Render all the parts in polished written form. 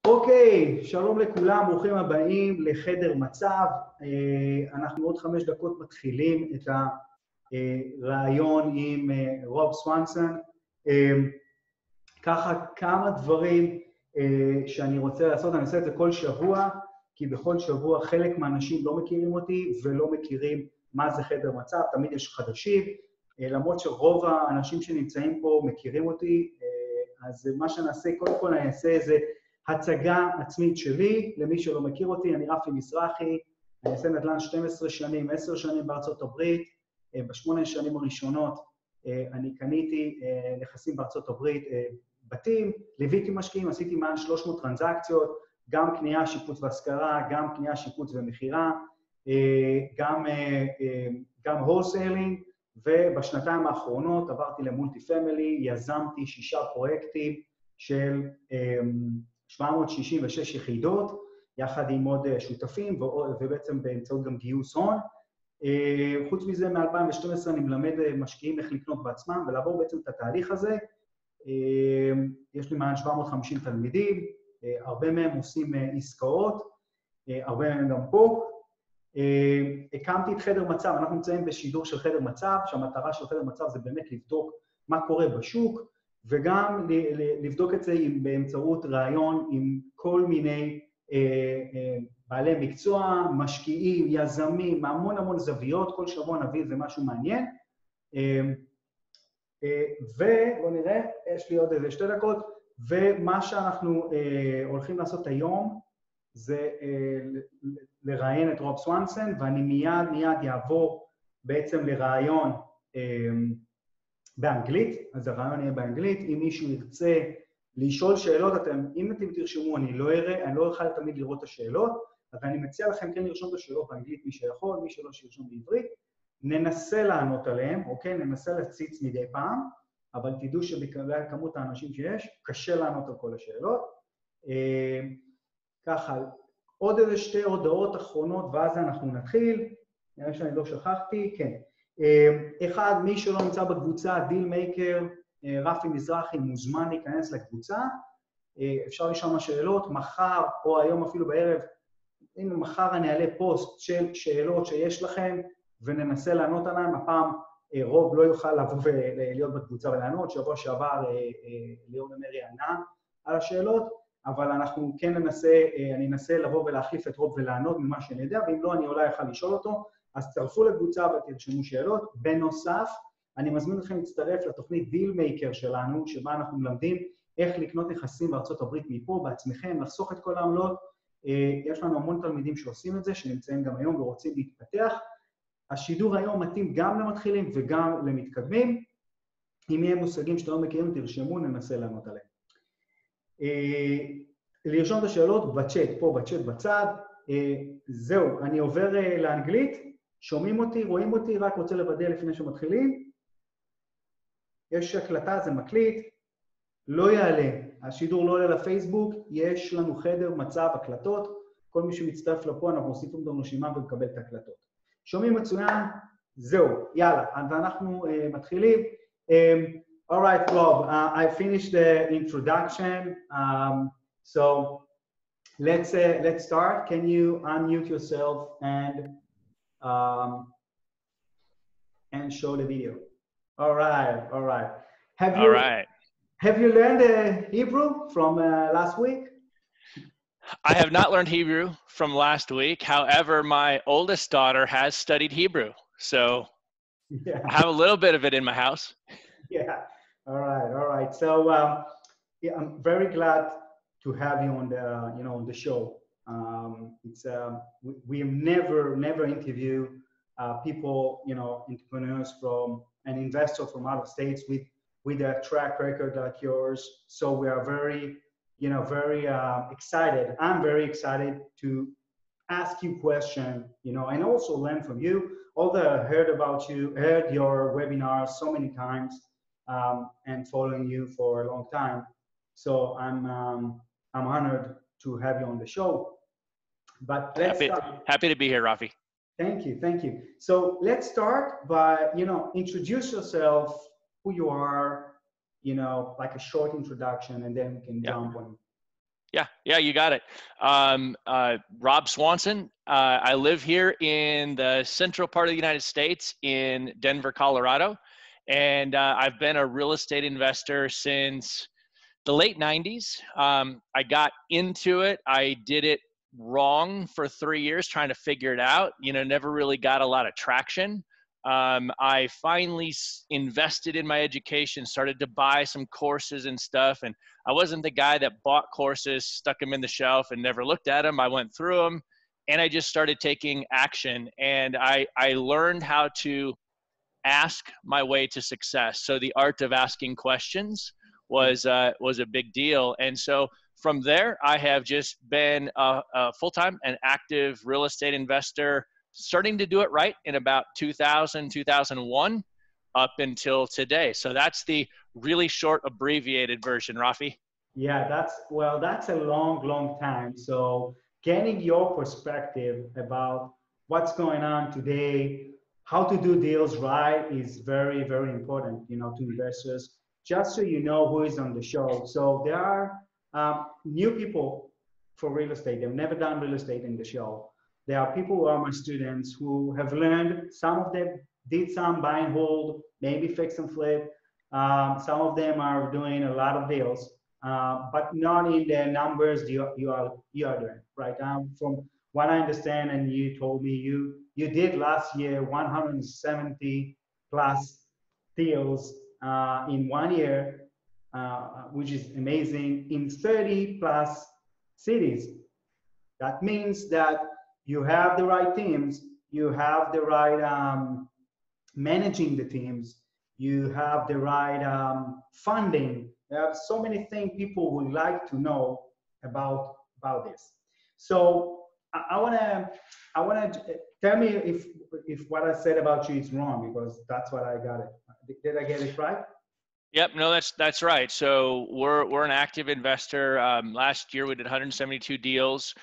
אוקיי, שלום לכולם, ברוכים הבאים לחדר מצב. אנחנו עוד 5 דקות מתחילים את הרעיון עם רוב סוונסון. ככה כמה דברים שאני רוצה לעשות, אני עושה את זה כל שבוע, כי בכל שבוע חלק מהאנשים לא מכירים אותי ולא מכירים מה זה חדר מצב, תמיד יש חדשים, למרות שרוב האנשים שנמצאים פה מכירים אותי, אז מה שנעשה, קודם כל אני אעשה איזה הצגה עצמית שלי, למי שלא מכיר אותי, אני מזרחי, אני עושה נדל"ן 12 שנים, 10 שנים בארצות הברית, ב8 שנים הראשונות אני קניתי נכסים בארצות הברית, בתים, ליוויתי משקיעים, עשיתי מעל 300 טרנזקציות, גם קנייה, שיפוץ והשכרה, גם קנייה, שיפוץ ומכירה, גם הולסיילינג, ובשנתיים האחרונות עברתי למולטי פמילי, יזמתי 6 פרויקטים של 766 יחידות, יחד עם עוד שותפים, ובעצם באמצעות גם גיוס הון. חוץ מזה, מ-2012 אני מלמד משקיעים איך לקנות בעצמם, ולעבור בעצם את התהליך הזה. יש לי מעל 750 תלמידים, הרבה מהם עושים עסקאות, הרבה מהם גם פה. הקמתי את חדר מצב, אנחנו נמצאים בשידור של חדר מצב, שהמטרה של חדר מצב זה באמת לבדוק מה קורה בשוק, וגם לבדוק את זה באמצעות רעיון עם כל מיני בעלי מקצוע, משקיעים, יזמים, המון זוויות, כל שבוע נביא איזה משהו מעניין. ובוא נראה, יש לי עוד איזה 2 דקות, ומה שאנחנו הולכים לעשות היום זה לראיין את רוב סוונסון, ואני מיד יעבור בעצם לרעיון באנגלית, אז הרעיון יהיה באנגלית. אם מישהו ירצה לשאול שאלות, אם אתם תרשמו, אני לא אוכל תמיד לראות את השאלות, אבל אני מציע לכם כן לרשום את השאלות באנגלית, מי שיכול, מי שלא שירשום בעברית. ננסה לענות עליהם, אוקיי? ננסה להציץ מדי פעם, אבל תדעו שבגלל כמות האנשים שיש, קשה לענות על כל השאלות. ככה, עוד איזה 2 הודעות אחרונות, ואז אנחנו נתחיל. נראה שאני לא שכחתי, כן. אחד, מי שלא נמצא בקבוצה, מייקר, מזרחי, מוזמן להיכנס לקבוצה. אפשר לשאול שאלות, מחר או היום אפילו בערב, אם מחר אני אעלה פוסט של שאלות שיש לכם, וננסה לענות עליהם. הפעם רוב לא יוכל לבוא ולהיות בקבוצה ולענות, שבוע שעבר ליאור ומרי ענה על השאלות, אבל אנחנו כן אני אנסה לבוא ולהחליף את רוב ולענות ממה שאני יודע, ואם לא, אני אולי אוכל לשאול אותו, אז תצטרפו לקבוצה ותרשמו שאלות. בנוסף, אני מזמין אתכם להצטרף לתוכנית מייקר שלנו, שבה אנחנו מלמדים איך לקנות נכסים בארצות הברית מפה, בעצמכם, לחסוך את כל העמלות. יש לנו המון תלמידים שעושים את זה, שנמצאים גם היום ורוצים להתפתח. השידור היום מתאים גם למתחילים וגם למתקדמים. אם יהיה מושגים שאתם לא מכירים, תרשמו, ננסה לענות עליהם. לרשום את השאלות בצ'אט, פה בצ'אט בצד. זהו, אני עובר לאנגלית. שומעים אותי, רואים אותי, רק רוצה לוודא לפני שמתחילים. יש הקלטה, זה מקליט. לא יעלה, השידור לא עולה לפייסבוק, יש לנו חדר מצב הקלטות. כל מי שמצטרף לפה, אנחנו מוסיפים אותנו רשימה ומקבל את ההקלטות. שומעים מצוין? זהו, יאללה, ואנחנו מתחילים. All right, Rob, I finished the introduction, so let's start. Can you unmute yourself and show the video? All right. Have you learned Hebrew from last week? I have not learned Hebrew from last week. However, my oldest daughter has studied Hebrew, so yeah. I have a little bit of it in my house. Yeah. All right. So, yeah, I'm very glad to have you on the show. It's we never interview people, entrepreneurs and investors from out of states with a track record like yours. So we are very excited. I'm very excited to ask you questions, and also learn from you. Although I heard your webinars so many times, and following you for a long time. So I'm honored to have you on the show. But let's start. Happy to be here, Rafi. Thank you. So let's start by, introduce yourself, who you are, like a short introduction, and then we can jump on Yeah, you got it. Rob Swanson. I live here in the central part of the United States in Denver, Colorado. And I've been a real estate investor since the late 90s. I got into it. I did it wrong for 3 years trying to figure it out. Never really got a lot of traction. I finally invested in my education, started to buy some courses and stuff. And I wasn't the guy that bought courses, stuck them in the shelf and never looked at them. I went through them and I just started taking action. And I learned how to ask my way to success. So the art of asking questions was a big deal. And so from there, I have just been a full-time and active real estate investor, starting to do it right in about 2000, 2001 up until today. So that's the really short abbreviated version, Rafi. Yeah, that's a long, long time. So getting your perspective about what's going on today, how to do deals right is very, very important, to investors, just so you know who is on the show. So there are new people for real estate. They've never done real estate in the show. There are people who are my students who have learned. Some of them did some buy and hold, maybe fix and flip. Some of them are doing a lot of deals, but not in the numbers you are doing right now. From what I understand, and you told me you did last year 170 plus deals in 1 year, which is amazing, in 30 plus cities. That means that you have the right teams, you have the right managing the teams, you have the right funding. There are so many things people would like to know about this. So I wanna tell me if what I said about you is wrong, because that's what I got it. Did I get it right? Yep, no, that's right. So we're an active investor. Last year we did 172 deals.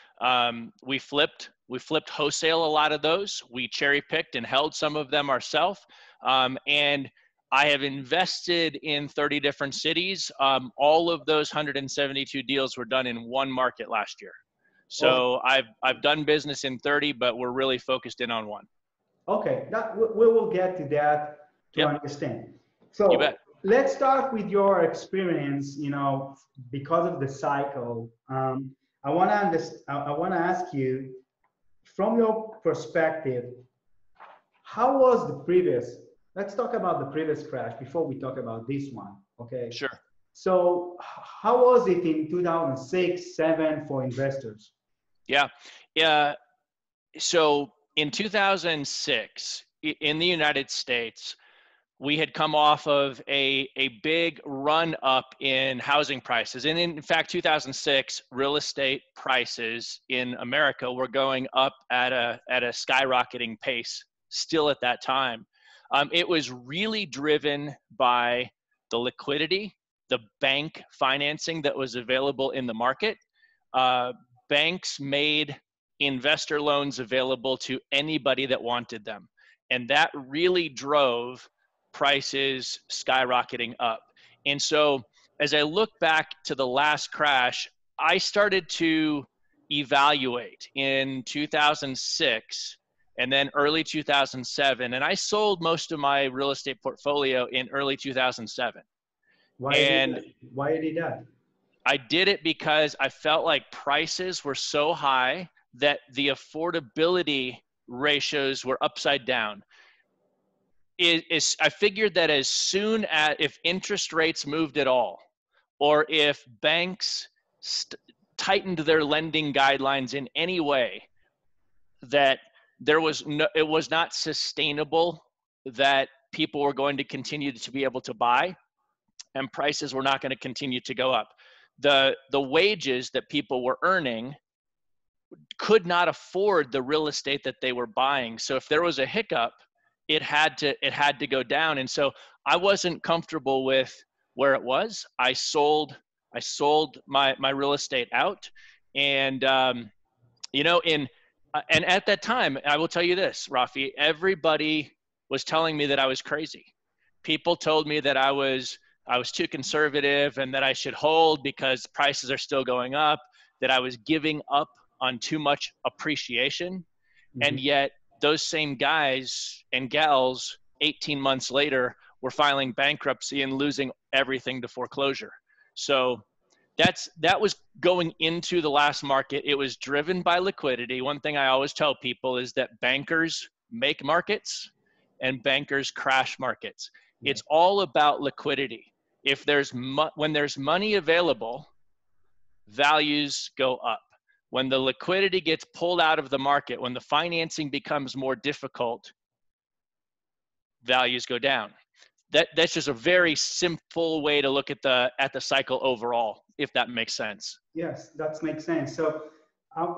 We flipped wholesale a lot of those. We cherry picked and held some of them ourselves. And I have invested in 30 different cities. All of those 172 deals were done in one market last year. So I've done business in 30, but we're really focused in on one. Okay, we will get to that to understand. So you bet. Let's start with your experience. Because of the cycle, I want to ask you, from your perspective, how was the previous? Let's talk about the previous crash before we talk about this one. Okay. Sure. So how was it in 2006, 2007 for investors? Yeah. So in 2006, in the United States, we had come off of a big run up in housing prices. And in fact, 2006, real estate prices in America were going up at a skyrocketing pace still at that time. It was really driven by the liquidity, the bank financing that was available in the market. Banks made investor loans available to anybody that wanted them. And that really drove prices skyrocketing up. And so as I look back to the last crash, I started to evaluate in 2006 and then early 2007. And I sold most of my real estate portfolio in early 2007. Why did you do that? I did it because I felt like prices were so high that the affordability ratios were upside down. I figured that as soon as, if interest rates moved at all, or if banks tightened their lending guidelines in any way, that it was not sustainable, that people were going to continue to be able to buy, and prices were not going to continue to go up. The wages that people were earning could not afford the real estate that they were buying. So if there was a hiccup, it had to go down. And so I wasn't comfortable with where it was. I sold my real estate out. And, and at that time, I will tell you this, Rafi, everybody was telling me that I was crazy. People told me that I was too conservative and that I should hold because prices are still going up. that I was giving up on too much appreciation. And yet those same guys and gals 18 months later were filing bankruptcy and losing everything to foreclosure. So that was going into the last market. It was driven by liquidity. One thing I always tell people is that bankers make markets and bankers crash markets. It's all about liquidity. If there's when there's money available, values go up. When the liquidity gets pulled out of the market, when the financing becomes more difficult, values go down. That's just a very simple way to look at the cycle overall, if that makes sense. Yes, that makes sense. So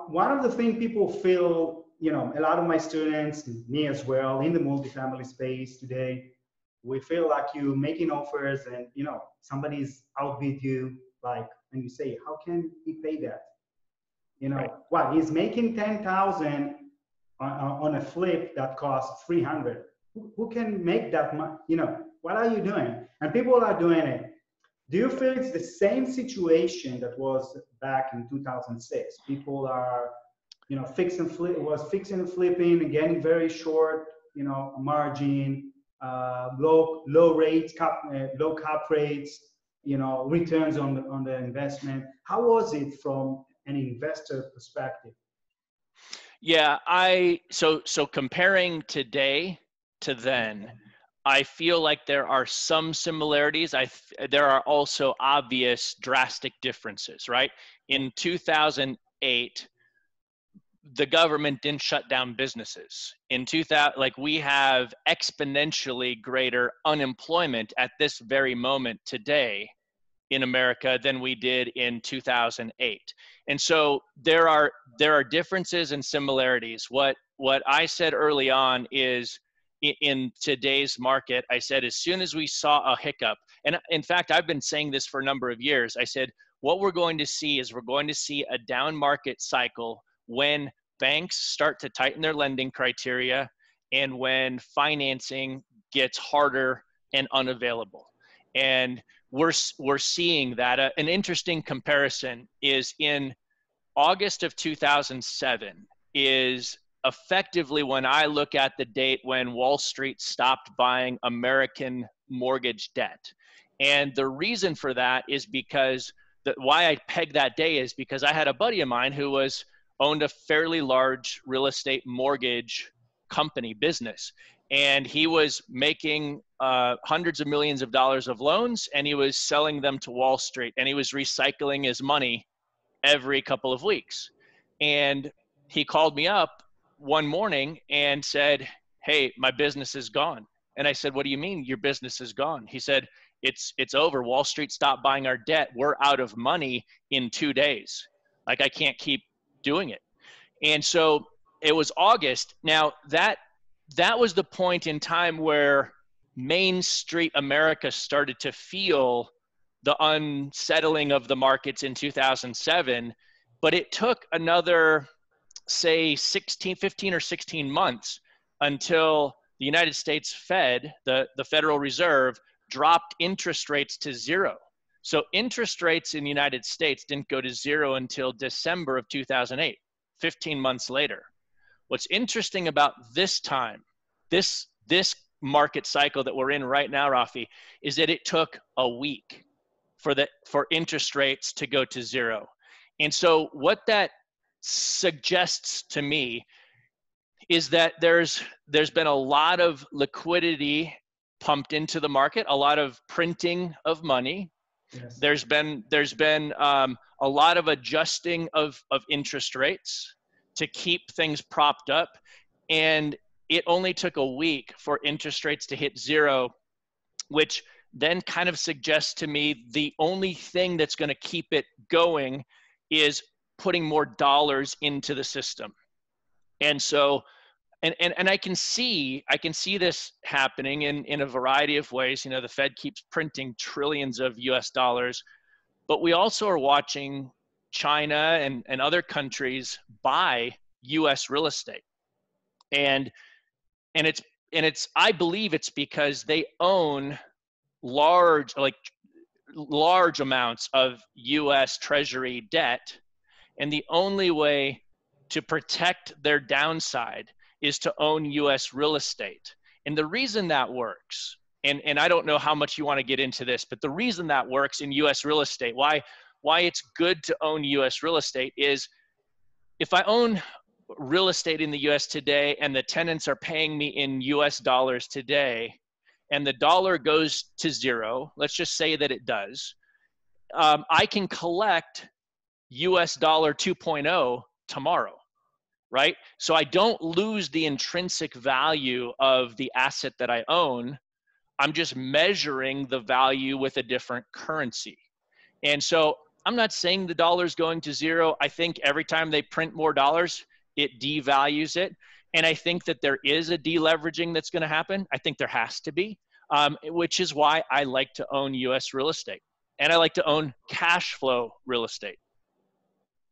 one of the things people feel, you know, a lot of my students, me as well, in the multifamily space today, we feel like you making offers and, you know, somebody's outbid you, like, and you say, how can he pay that? You know, right. What, he's making 10,000 on a flip that costs 300. Who can make that much? You know, what are you doing? And people are doing it. Do you feel it's the same situation that was back in 2006? People are, you know, fixing and flipping and getting very short, you know, margin, low rates, low cap rates, you know, returns on the investment. How was it from an investor perspective? Yeah, so comparing today to then, I feel like there are some similarities. There are also obvious drastic differences, right? In 2008, the government didn't shut down businesses. In 2000, like, we have exponentially greater unemployment at this very moment today in America than we did in 2008. And so there are differences and similarities. What I said early on is, in today's market, I said, as soon as we saw a hiccup, and in fact, I've been saying this for a number of years, I said, what we're going to see is we're going to see a down market cycle when banks start to tighten their lending criteria and when financing gets harder and unavailable. And we're seeing that. An interesting comparison is in August of 2007 is effectively when I look at the date when Wall Street stopped buying American mortgage debt. And the reason for that is because why I pegged that day is because I had a buddy of mine who owned a fairly large real estate mortgage company business. And he was making hundreds of millions of dollars of loans, and he was selling them to Wall Street, and he was recycling his money every couple of weeks. And he called me up one morning and said, hey, my business is gone. And I said, what do you mean your business is gone? He said, it's over. Wall Street stopped buying our debt. We're out of money in 2 days. Like, I can't keep doing it. And so it was August. Now that was the point in time where Main Street America started to feel the unsettling of the markets in 2007, but it took another, say, 15 or 16 months until the United States Fed, the Federal Reserve, dropped interest rates to zero. So interest rates in the United States didn't go to zero until December of 2008, 15 months later. What's interesting about this time, this market cycle that we're in right now, Rafi, is that it took a week for interest rates to go to zero. And so what that suggests to me is that there's been a lot of liquidity pumped into the market, a lot of printing of money. Yes. There's been a lot of adjusting of interest rates to keep things propped up, and it only took a week for interest rates to hit zero, which then kind of suggests to me the only thing that's going to keep it going is putting more dollars into the system. And so, and I can see this happening in a variety of ways. You know, the Fed keeps printing trillions of US dollars, but we also are watching China and other countries buy US real estate. And it's I believe it's because they own large amounts of US Treasury debt, And the only way to protect their downside is to own US real estate. And the reason that works, and I don't know how much you want to get into this, but the reason that works in US real estate, why it's good to own US real estate is if I own real estate in the US today and the tenants are paying me in US dollars today and the dollar goes to zero, let's just say that it does, I can collect US dollar 2.0 tomorrow, right? So I don't lose the intrinsic value of the asset that I own. I'm just measuring the value with a different currency. And so I'm not saying the dollar's going to zero. I think every time they print more dollars, it devalues it. And I think that there is a deleveraging that's going to happen. I think there has to be, which is why I like to own US real estate. And I like to own cash flow real estate.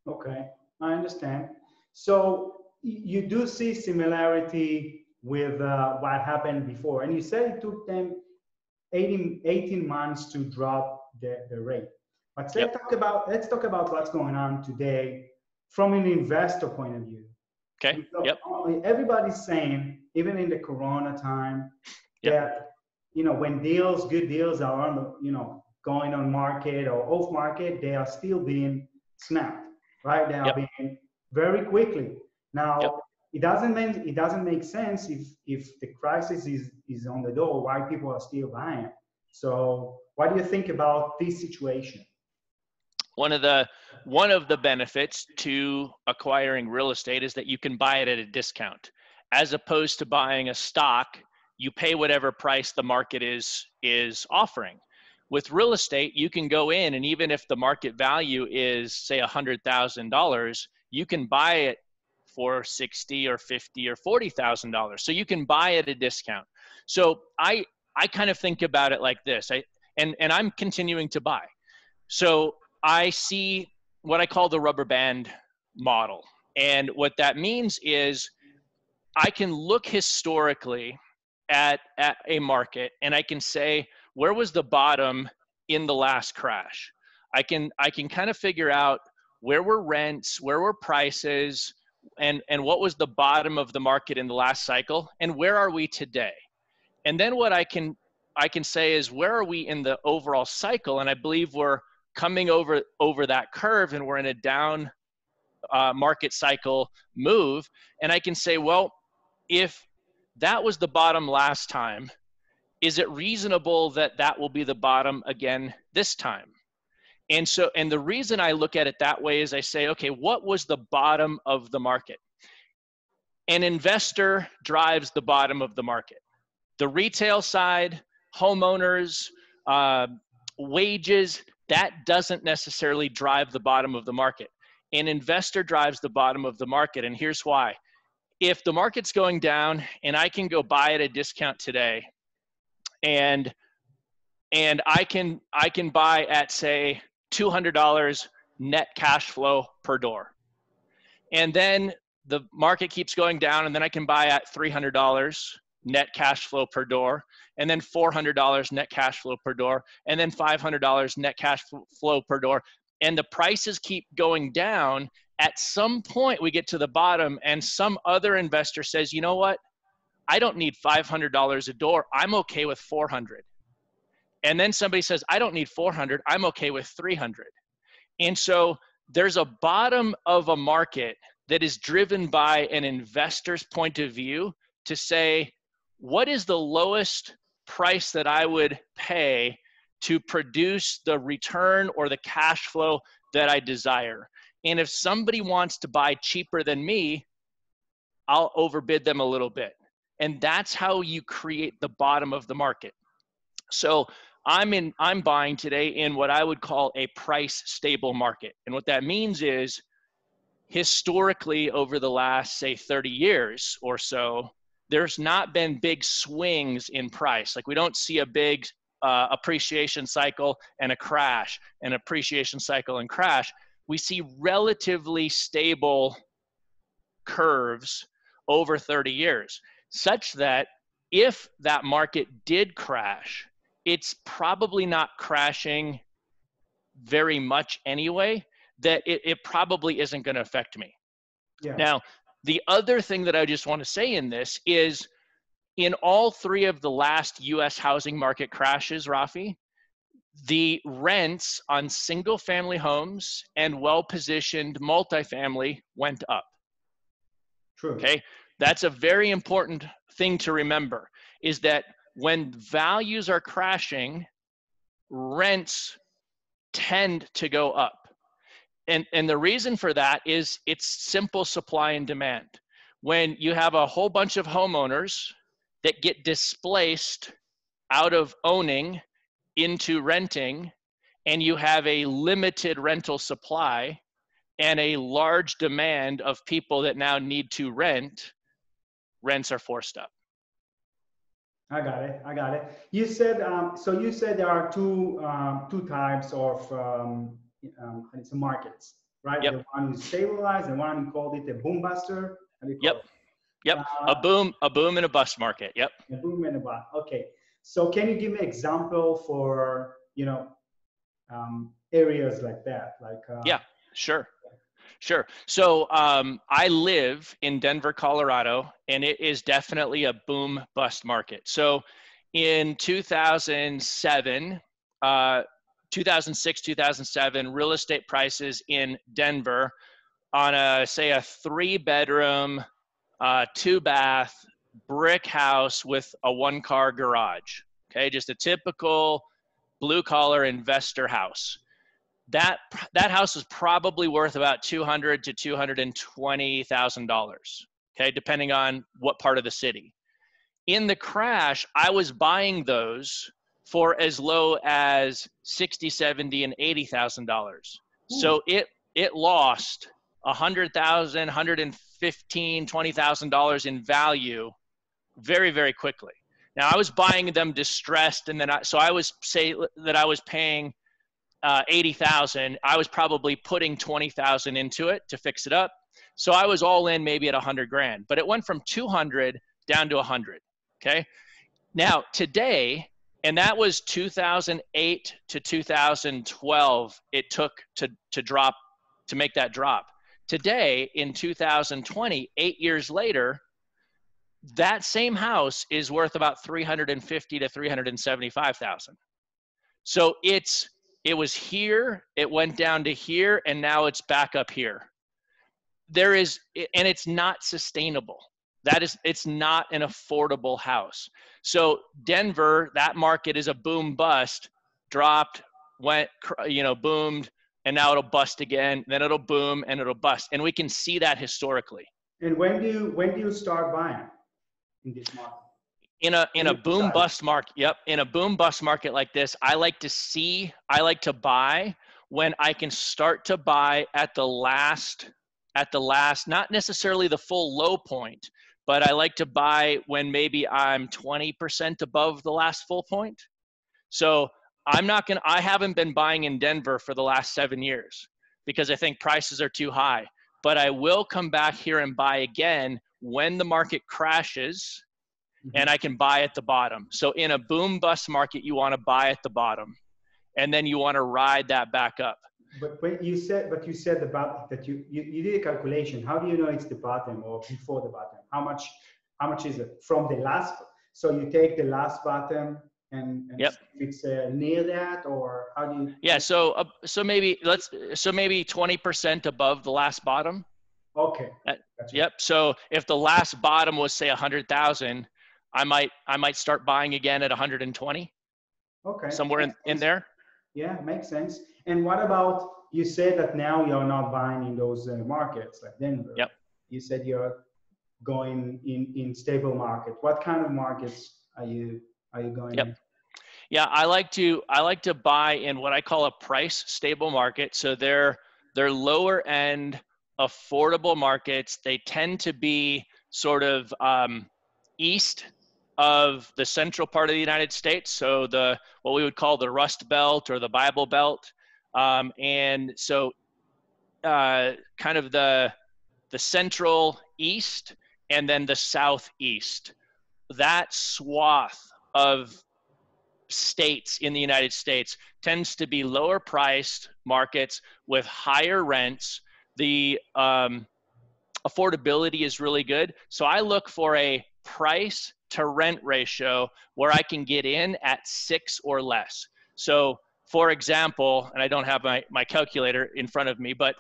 Okay, I understand. So you do see similarity with what happened before. And you said it took them 18 months to drop the rate. But let's talk about what's going on today from an investor point of view. Okay. Yep. Everybody's saying, even in the Corona time, that when good deals are on going on market or off market, they are still being snapped, right? They are being very quickly. Now, it doesn't make sense if the crisis is on the door, why people are still buying. So what do you think about this situation? One of the benefits to acquiring real estate is that you can buy it at a discount. As opposed to buying a stock, you pay whatever price the market is offering. With real estate, you can go in, and even if the market value is, say, $100,000, you can buy it for $60,000 or $50,000 or $40,000. So you can buy at a discount. So I kind of think about it like this. And I'm continuing to buy. So I see what I call the rubber band model. And what that means is I can look historically at a market and I can say, where was the bottom in the last crash? I can kind of figure out where were rents, where were prices, and what was the bottom of the market in the last cycle, and where are we today? And then what I can say is, where are we in the overall cycle? And I believe we're coming over that curve, and we're in a down market cycle move. And I can say, well, if that was the bottom last time, is it reasonable that will be the bottom again this time? And the reason I look at it that way is I say, okay, what was the bottom of the market? An investor drives the bottom of the market. The retail side, homeowners, wages, that doesn't necessarily drive the bottom of the market. An investor drives the bottom of the market, and here's why. If the market's going down and I can go buy at a discount today, and I can buy at, say, $200 net cash flow per door. And then the market keeps going down, and then I can buy at $300 net cash flow per door, and then $400 net cash flow per door, and then $500 net cash flow per door. And the prices keep going down. At some point we get to the bottom, and some other investor says, you know what? I don't need $500 a door. I'm okay with $400. And then somebody says, I don't need $400. I'm okay with $300. And so there's a bottom of a market that is driven by an investor's point of view to say, what is the lowest price that I would pay to produce the return or the cash flow that I desire? And if somebody wants to buy cheaper than me, I'll overbid them a little bit. And that's how you create the bottom of the market. So I'm buying today in what I would call a price stable market. And what that means is, historically over the last, say, 30 years or so, there's not been big swings in price. Like, we don't see a big appreciation cycle and a crash, an appreciation cycle and crash. We see relatively stable curves over 30 years, such that if that market did crash, it's probably not crashing very much anyway, that it probably isn't going to affect me. Yeah. Now, the other thing that I just want to say in this is, in all three of the last US housing market crashes, Rafi, the rents on single family homes and well-positioned multifamily went up. True. Okay, that's a very important thing to remember, is that when values are crashing, rents tend to go up. And the reason for that is it's simple supply and demand. When you have a whole bunch of homeowners that get displaced out of owning into renting, and you have a limited rental supply and a large demand of people that now need to rent, rents are forced up. I got it. I got it. You said so. You said there are two types of markets, right? Yep. The one is stabilized, and one you called it a boom buster. Yep. Yep. A boom and a bust market. Yep. A boom and a bust. Okay. So can you give me an example for areas like that? Like yeah. Sure. Sure. So I live in Denver, Colorado, and it is definitely a boom bust market. So in 2006, 2007, real estate prices in Denver on a 3-bedroom, 2-bath brick house with a 1-car garage. Okay. Just a typical blue collar investor house. That house is probably worth about $200,000 to $220,000, okay, depending on what part of the city. In the crash, I was buying those for as low as $60,000, $70,000, and $80,000. So it lost $100,000, $115,000, $20,000 in value very, very quickly. Now I was buying them distressed, and then I was paying $80,000. I was probably putting $20,000 into it to fix it up. So I was all in maybe at $100,000, but it went from 200 down to 100. Okay. Now today, and that was 2008 to 2012. It took to make that drop. Today in 2020, 8 years later, that same house is worth about $350,000 to $375,000. So it was here, it went down to here, and now it's back up here. And it's not sustainable. It's not an affordable house. So Denver, that market is a boom bust, dropped, went, boomed, and now it'll bust again, then it'll boom and it'll bust. And we can see that historically. And when do you start buying in this market? In a boom bust market, yep. In a boom bust market like this, I like to buy when I can start to buy at the last, not necessarily the full low point, but I like to buy when maybe I'm 20% above the last full point. So I haven't been buying in Denver for the last 7 years because I think prices are too high, but I will come back here and buy again when the market crashes. And I can buy at the bottom. So in a boom bust market, you want to buy at the bottom, and then you want to ride that back up. But you said about that you did a calculation. How do you know it's the bottom or before the bottom? How much is it from the last? So you take the last bottom and yep. If it's near that, or how do you? Yeah. So maybe 20% above the last bottom. Okay. Gotcha. Yep. So if the last bottom was say 100,000. I might start buying again at 120. Okay. Somewhere in there. Yeah, makes sense. And what about, you said that now you're not buying in those markets like Denver. Yep. You said you're going in stable market. What kind of markets are you going in? Yeah, I like to buy in what I call a price stable market. So they're lower end, affordable markets. They tend to be sort of east of the central part of the United States. So what we would call the Rust Belt or the Bible Belt. And so kind of the central east and then the southeast. That swath of states in the United States tends to be lower priced markets with higher rents. The affordability is really good. So I look for a price to rent ratio where I can get in at 6 or less. So for example, and I don't have my calculator in front of me, but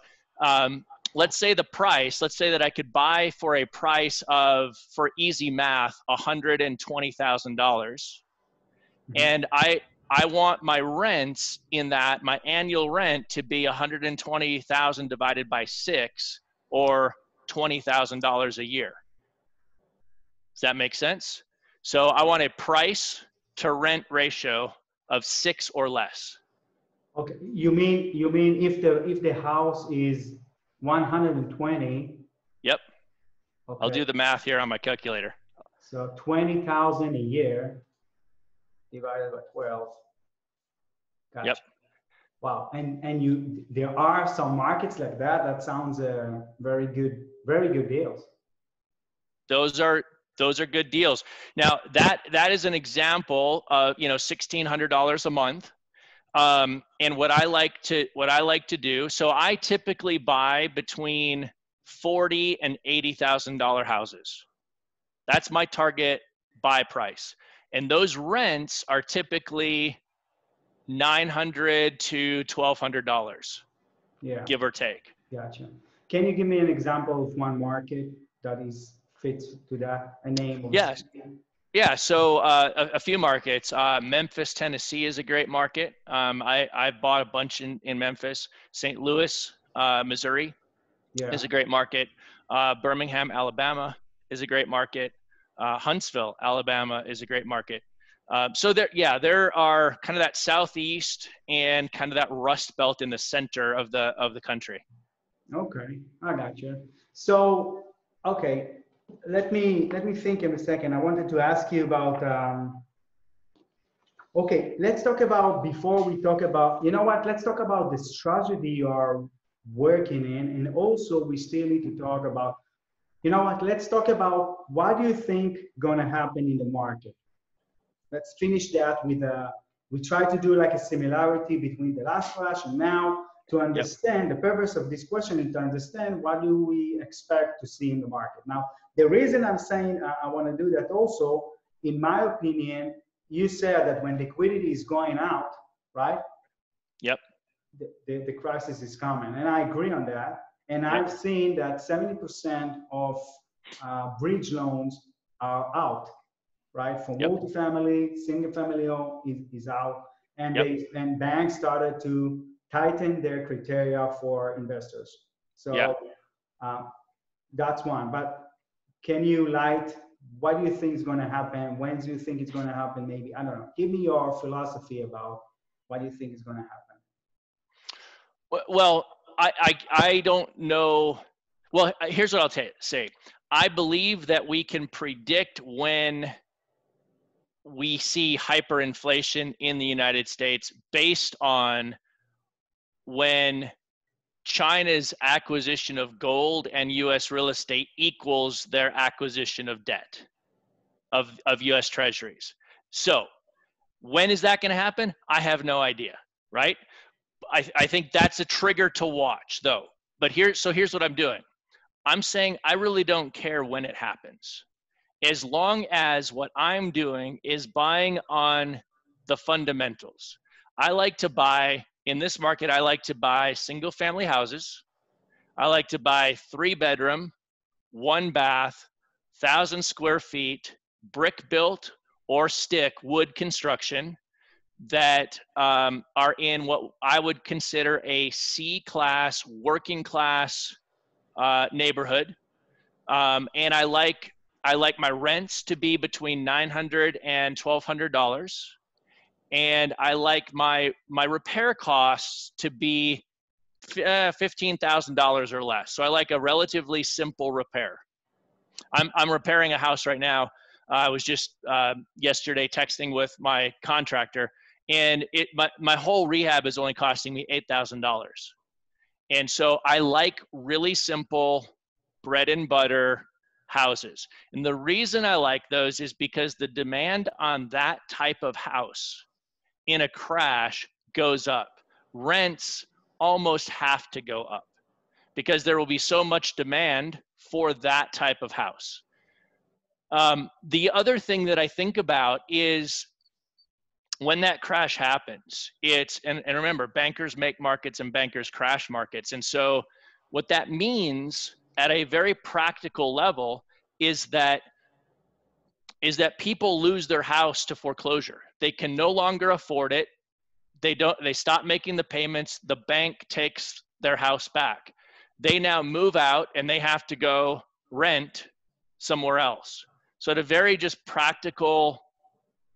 let's say that I could buy for a price of, for easy math, $120,000. And I want my rents in that, my annual rent to be $120,000 divided by 6, or $20,000 a year. Does that make sense? So I want a price to rent ratio of 6 or less. Okay, you mean if the house is 120? Yep. Okay. I'll do the math here on my calculator. So 20,000 a year divided by 12. Gotcha. Yep. Wow. And there are some markets like that. That sounds very good deals. Those are good deals. Now that is an example of, $1,600 a month. And what I like to do, so I typically buy between $40,000 and $80,000 houses. That's my target buy price. And those rents are typically $900 to $1,200, give or take. Gotcha. Can you give me an example of one market that fits to that, a name? Yes. Yeah, so a few markets. Memphis, Tennessee is a great market. I've bought a bunch in Memphis. St. Louis, Missouri is a great market. Birmingham, Alabama is a great market. Huntsville, Alabama is a great market. So there are kind of that southeast and kind of that rust belt in the center of the country. Okay, I got you. So, okay. Let me think in a second. I wanted to ask you about, okay, let's talk about, before we talk about, let's talk about the strategy you are working in. And also we still need to talk about, let's talk about what do you think going to happen in the market? Let's finish that with we try to do like a similarity between the last crash and now, to understand. The purpose of this question is to understand what do we expect to see in the market. Now, the reason I'm saying I want to do that also, in my opinion, you said that when liquidity is going out, right? Yep. The crisis is coming, and I agree on that. And I've seen that 70% of bridge loans are out, right? For multifamily, single family home is out, and and banks started to tighten their criteria for investors. So that's one. But can you what do you think is going to happen? When do you think it's going to happen? Maybe, I don't know. Give me your philosophy about what you think is going to happen. Well, I don't know. Well, here's what I'll say. I believe that we can predict when we see hyperinflation in the United States based on when China's acquisition of gold and U.S. real estate equals their acquisition of debt of U.S. treasuries. So when is that going to happen? I have no idea, right? I think that's a trigger to watch, though. But here's what I'm doing. I'm saying I really don't care when it happens, as long as what I'm doing is buying on the fundamentals. I like to buy, in this market, I like to buy single family houses. I like to buy 3-bedroom, 1-bath, 1,000 square feet, brick built or stick wood construction that are in what I would consider a C-class, working class neighborhood. And I like my rents to be between $900 and $1,200. And I like my repair costs to be $15,000 or less. So I like a relatively simple repair. I'm repairing a house right now. I was just yesterday texting with my contractor, and my whole rehab is only costing me $8,000. And so I like really simple bread and butter houses. And the reason I like those is because the demand on that type of house in a crash goes up. Rents almost have to go up because there will be so much demand for that type of house. The other thing that I think about is when that crash happens, and remember, bankers make markets and bankers crash markets. And so what that means at a very practical level is that people lose their house to foreclosure. They can no longer afford it. They stop making the payments. The bank takes their house back. They now move out and they have to go rent somewhere else. So at a very just practical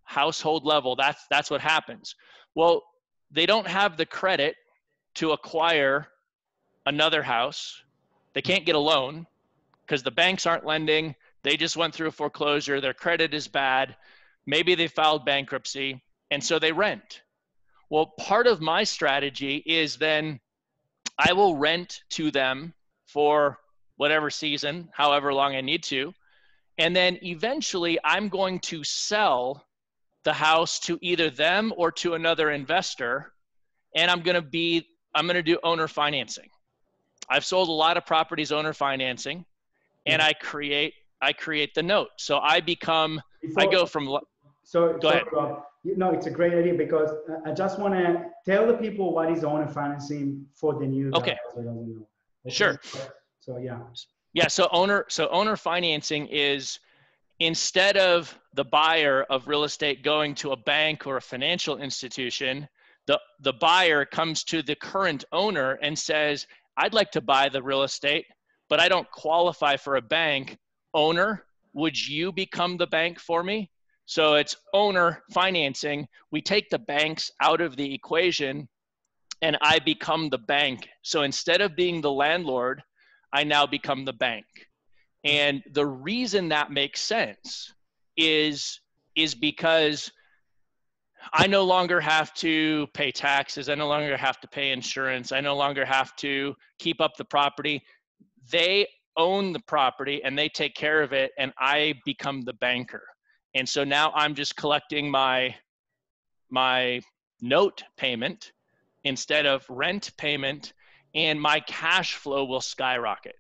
household level, that's what happens. Well, they don't have the credit to acquire another house. They can't get a loan because the banks aren't lending. They just went through a foreclosure. Their credit is bad. Maybe they filed bankruptcy, and so they rent. Well, part of my strategy is then I will rent to them for whatever season, however long I need to. And then eventually I'm going to sell the house to either them or to another investor. And I'm going to do owner financing. I've sold a lot of properties owner financing, and I create the note. So I go from. Go ahead. Rob, it's a great idea because I just want to tell the people what is owner financing for the new guys who doesn't know. Okay? Sure. So yeah. Yeah. So owner financing is, instead of the buyer of real estate going to a bank or a financial institution, the buyer comes to the current owner and says, I'd like to buy the real estate, but I don't qualify for a bank. Owner, would you become the bank for me? So it's owner financing. We take the banks out of the equation and I become the bank. So instead of being the landlord, I now become the bank. And the reason that makes sense is because I no longer have to pay taxes. I no longer have to pay insurance. I no longer have to keep up the property. They own the property and they take care of it, and I become the banker. And so now I'm just collecting my note payment instead of rent payment, and my cash flow will skyrocket.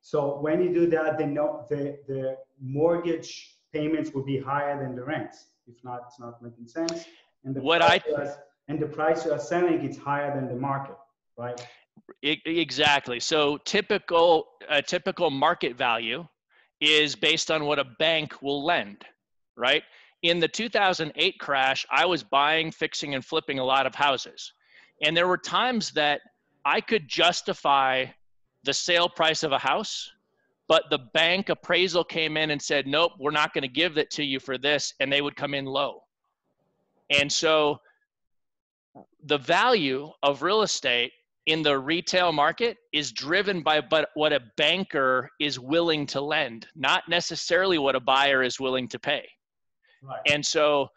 So when you do that, the mortgage payments will be higher than the rents. If not, it's not making sense. And the price you are selling is higher than the market, right? Exactly. So typical market value is based on what a bank will lend, right? In the 2008 crash, I was buying, fixing, and flipping a lot of houses. And there were times that I could justify the sale price of a house, but the bank appraisal came in and said, nope, we're not going to give it to you for this. And they would come in low. And so the value of real estate in the retail market is driven by what a banker is willing to lend, not necessarily what a buyer is willing to pay. Right. And so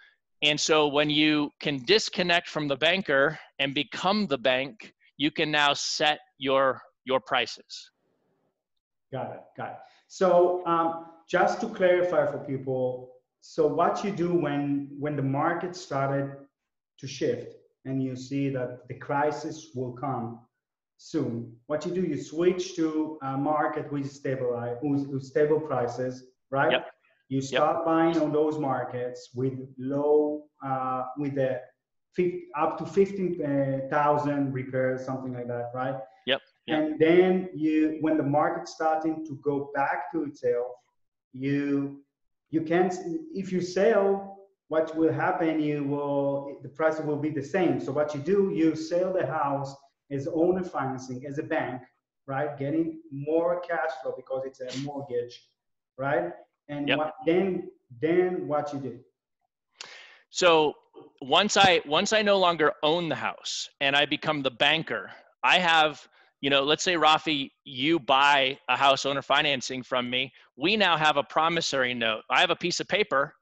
when you can disconnect from the banker and become the bank, you can now set your prices. Got it. So just to clarify for people, so what you do when the market started to shift and you see that the crisis will come soon, what you do, you switch to a market with stable prices, right? Yep. You start buying on those markets with low, up to 15,000 repairs, something like that, right? Yep. And then when the market's starting to go back to itself, you can't, if you sell, what will happen, the price will be the same. So what you do, you sell the house as owner financing, as a bank, right? Getting more cash flow because it's a mortgage, right? And then what you do? So once I no longer own the house and I become the banker, I have, let's say, Rafi, you buy a house owner financing from me. We now have a promissory note. I have a piece of paper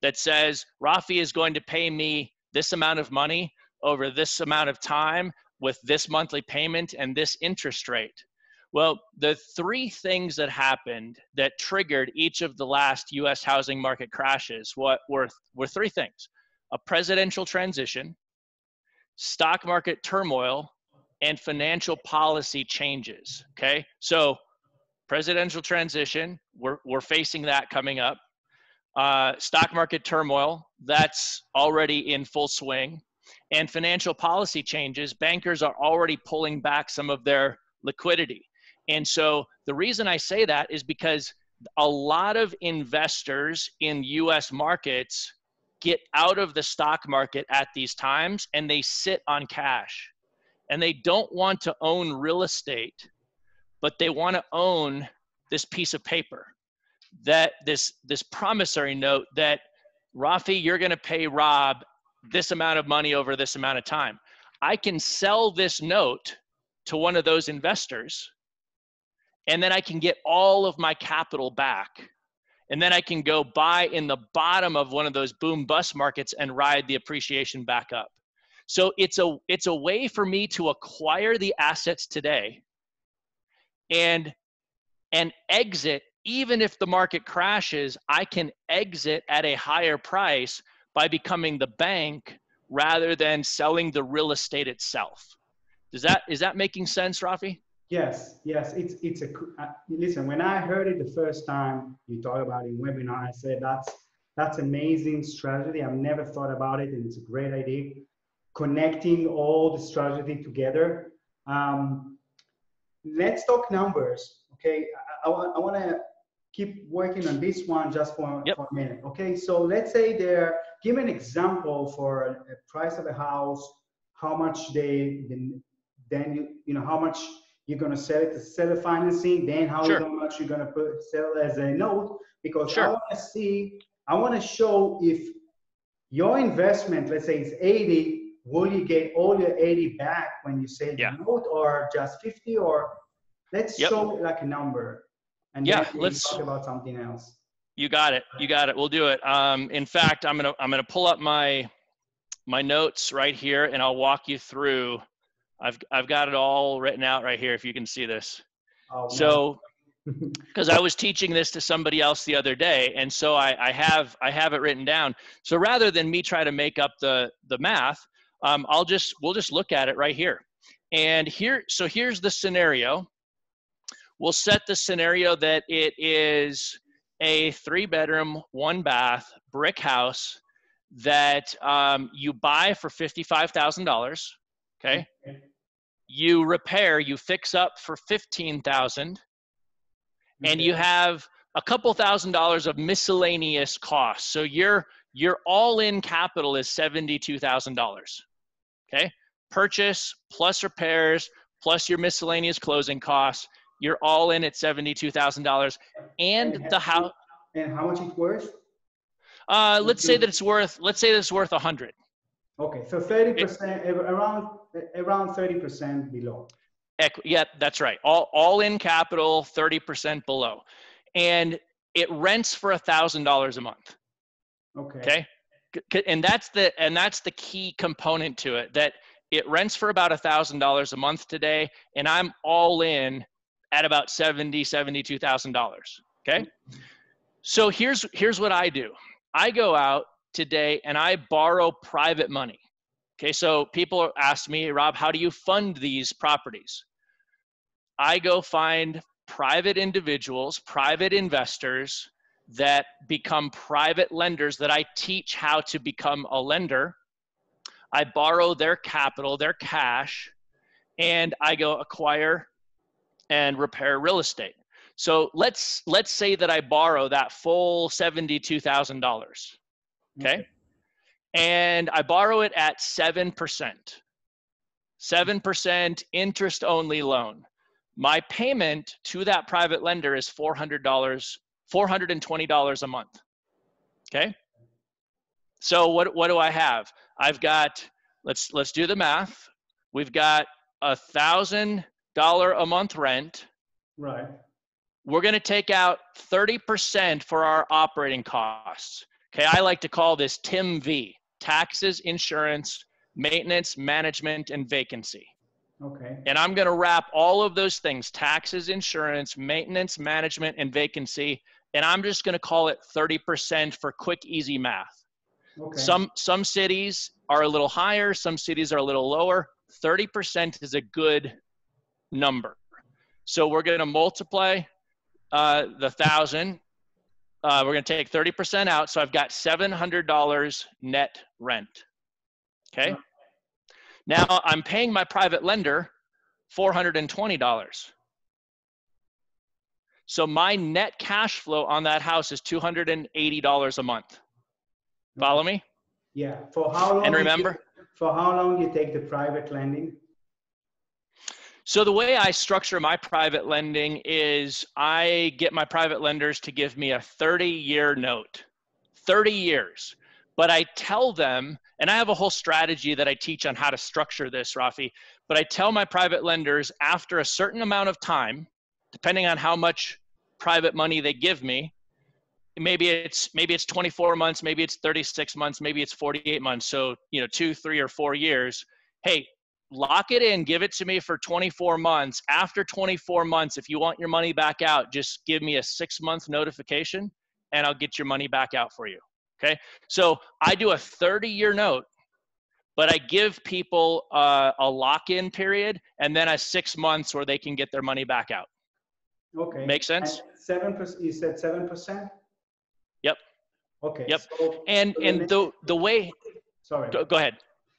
that says Rafi is going to pay me this amount of money over this amount of time with this monthly payment and this interest rate. Well, the three things that happened that triggered each of the last U.S. housing market crashes were three things. a presidential transition, stock market turmoil, and financial policy changes, okay? So presidential transition, we're facing that coming up. Stock market turmoil, that's already in full swing. And financial policy changes, bankers are already pulling back some of their liquidity. And so the reason I say that is because a lot of investors in US markets get out of the stock market at these times and they sit on cash. And they don't want to own real estate, but they want to own this piece of paper, that this promissory note that, Rafi, you're going to pay Rob this amount of money over this amount of time. I can sell this note to one of those investors, and then I can get all of my capital back. And then I can go buy in the bottom of one of those boom bust markets and ride the appreciation back up. So it's a way for me to acquire the assets today and exit. Even if the market crashes, I can exit at a higher price by becoming the bank rather than selling the real estate itself. Is that making sense, Rafi? Yes. It's listen, when I heard it the first time you talk about it in webinar, I said that's amazing strategy. I've never thought about it, and it's a great idea. Connecting all the strategy together. Let's talk numbers, okay? I want to keep working on this one just for a minute, okay? So let's say give me an example for a price of a house, how much then how much you're going to sell it to seller financing, then how much you're going to sell as a note, because I want to show if your investment, let's say it's 80, will you get all your 80 back when you sell the note, or just 50? Or let's show like a number, and then let's talk about something else. You got it. We'll do it. In fact, I'm gonna pull up my notes right here, and I'll walk you through. I've got it all written out right here, if you can see this. Oh, so, because I was teaching this to somebody else the other day, and so I have it written down. So rather than me try to make up the math, we'll just look at it right here. And here's the scenario. We'll set the scenario that it is a 3-bedroom, 1-bath brick house that you buy for $55,000. Okay. You repair, you fix up for $15,000, and you have a couple $1,000s of miscellaneous costs. So your all-in capital is $72,000. Okay, purchase plus repairs plus your miscellaneous closing costs. You're all in at $72,000, and the house. And how much it's worth? Let's say that it's worth 100. Okay, so 30%, around 30% below. Yeah, that's right. All in capital, 30% below, and it rents for $1,000 a month. Okay. And that's the key component to it, that it rents for about $1,000 a month today, and I'm all in at about $72,000. Okay. So here's what I do. I go out today and I borrow private money. Okay. So people ask me, Rob, how do you fund these properties? I go find private individuals, private investors that become private lenders that I teach how to become a lender. I borrow their capital, their cash, and I go acquire and repair real estate. So let's say that I borrow that full $72,000. Okay. And I borrow it at 7%. 7% interest only loan. My payment to that private lender is $420 a month. Okay. So what do I have? I've got, let's do the math. We've got $1,000 a month rent. Right. We're going to take out 30% for our operating costs. Okay. I like to call this TIM-V: taxes, insurance, maintenance, management, and vacancy. Okay. And I'm going to wrap all of those things: taxes, insurance, maintenance, management, and vacancy. And I'm just going to call it 30% for quick, easy math. Okay. Some cities are a little higher, some cities are a little lower. 30% is a good number. So we're going to multiply the 1,000. We're going to take 30% out. So I've got $700 net rent. Okay. Now I'm paying my private lender $420. So my net cash flow on that house is $280 a month. Follow me? Yeah. For how long? And remember? For how long you take the private lending? So the way I structure my private lending is I get my private lenders to give me a 30-year note, 30 years. But I tell them, and I have a whole strategy that I teach on how to structure this, Rafi, but I tell my private lenders after a certain amount of time, depending on how much private money they give me, maybe it's 24 months, maybe it's 36 months, maybe it's 48 months. So, 2, 3, or 4 years. Hey, lock it in, give it to me for 24 months. After 24 months, if you want your money back out, just give me a 6-month notification and I'll get your money back out for you. Okay. So I do a 30-year note, but I give people a lock-in period and then a 6 months where they can get their money back out. Okay. Make sense? And 7%, you said 7%? Yep. Okay. Yep. So the way, sorry. Go ahead.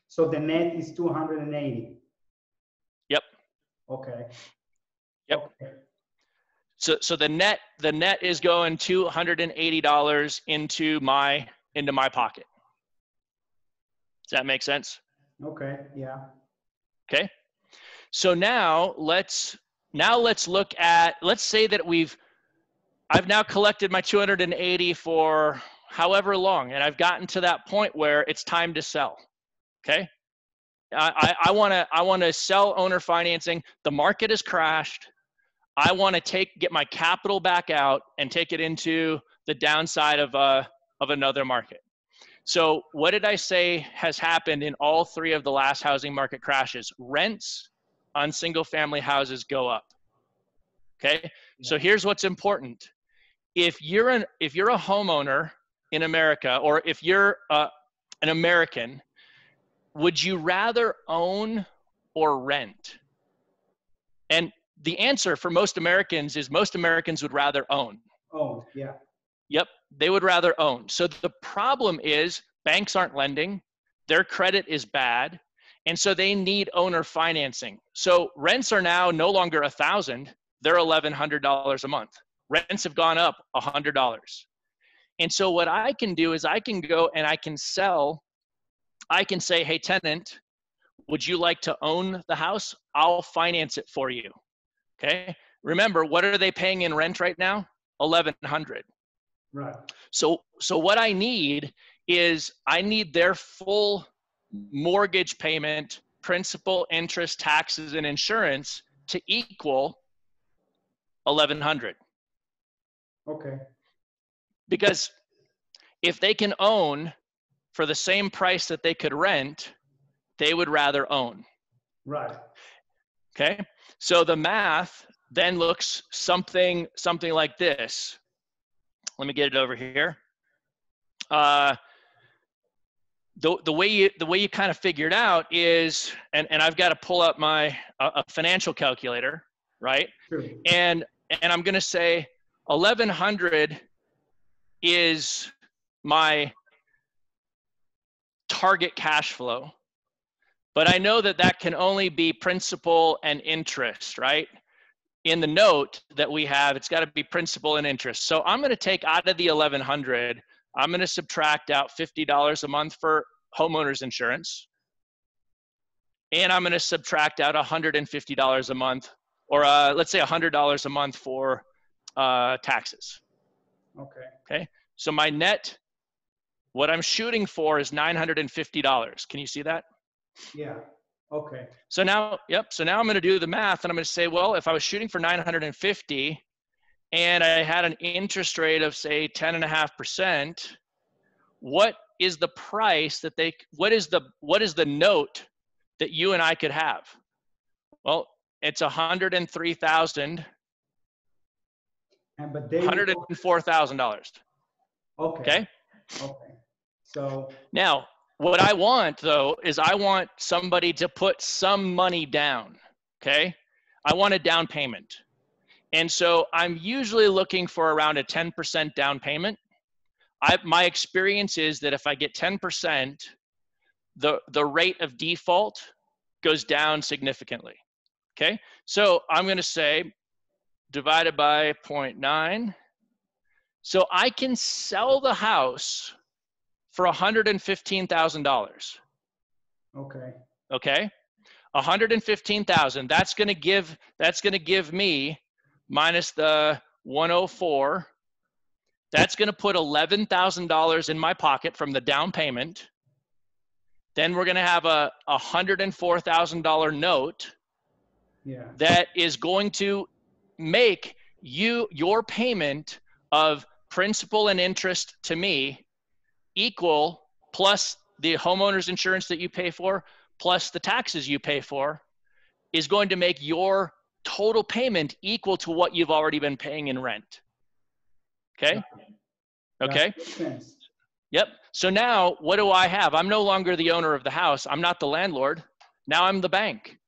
So the net is 280. Yep. Okay. Yep. Okay. So the net is going $280 into my pocket. Does that make sense? Okay. Yeah. Okay. So now let's look at, let's say that I've now collected my 280 for however long, and I've gotten to that point where it's time to sell. Okay. I want to sell owner financing. The market has crashed. I want to get my capital back out and take it into the downside of another market. So what did I say has happened in all 3 of the last housing market crashes? Rents on single family houses go up. Okay. So here's what's important. If you're a homeowner in America, or if you're an American, would you rather own or rent? And the answer for most Americans is most Americans would rather own. Oh, yeah. Yep, they would rather own. So the problem is banks aren't lending, their credit is bad, and so they need owner financing. So rents are now no longer $1,000, they're $1,100 a month. Rents have gone up $100. And so what I can do is I can go and I can sell. I can say, hey, tenant, would you like to own the house? I'll finance it for you. Okay. Remember, what are they paying in rent right now? $1,100. Right. So what I need is I need their full mortgage payment, principal, interest, taxes, and insurance to equal $1,100. Okay. Because if they can own for the same price that they could rent, they would rather own. Right. Okay. So the math then looks something like this. Let me get it over here. The way you kind of figure it out is, and I've got to pull up my a financial calculator, right? Sure. And I'm going to say 1,100 is my target cash flow. But I know that can only be principal and interest, right? In the note that we have, it's got to be principal and interest. So I'm going to take out of the 1,100, I'm going to subtract out $50 a month for homeowners insurance. And I'm going to subtract out $150 a month, or let's say $100 a month for taxes. Okay. Okay. So my net, what I'm shooting for is $950. Can you see that? Yeah. Okay. So now, so now I'm going to do the math and I'm going to say, well, if I was shooting for 950 and I had an interest rate of say 10.5%, what is the price what is the note that you and I could have? Well, it's $104,000. But they $104,000. Okay. Okay. Okay. So now, what I want though, is I want somebody to put some money down, okay? I want a down payment. And so I'm usually looking for around a 10% down payment. My experience is that if I get 10%, the rate of default goes down significantly, okay? So I'm gonna say divided by 0.9. So I can sell the house for $115,000. okay. Okay, 115,000. That's gonna give me minus the 104. That's gonna put $11,000 in my pocket from the down payment. Then we're gonna have a $104,000 note. Yeah. That is going to make your payment of principal and interest to me equal, plus the homeowner's insurance that you pay for, plus the taxes you pay for, is going to make your total payment equal to what you've already been paying in rent. Okay? Okay? That makes sense. Yep. So now what do I have? I'm no longer the owner of the house. I'm not the landlord. Now I'm the bank.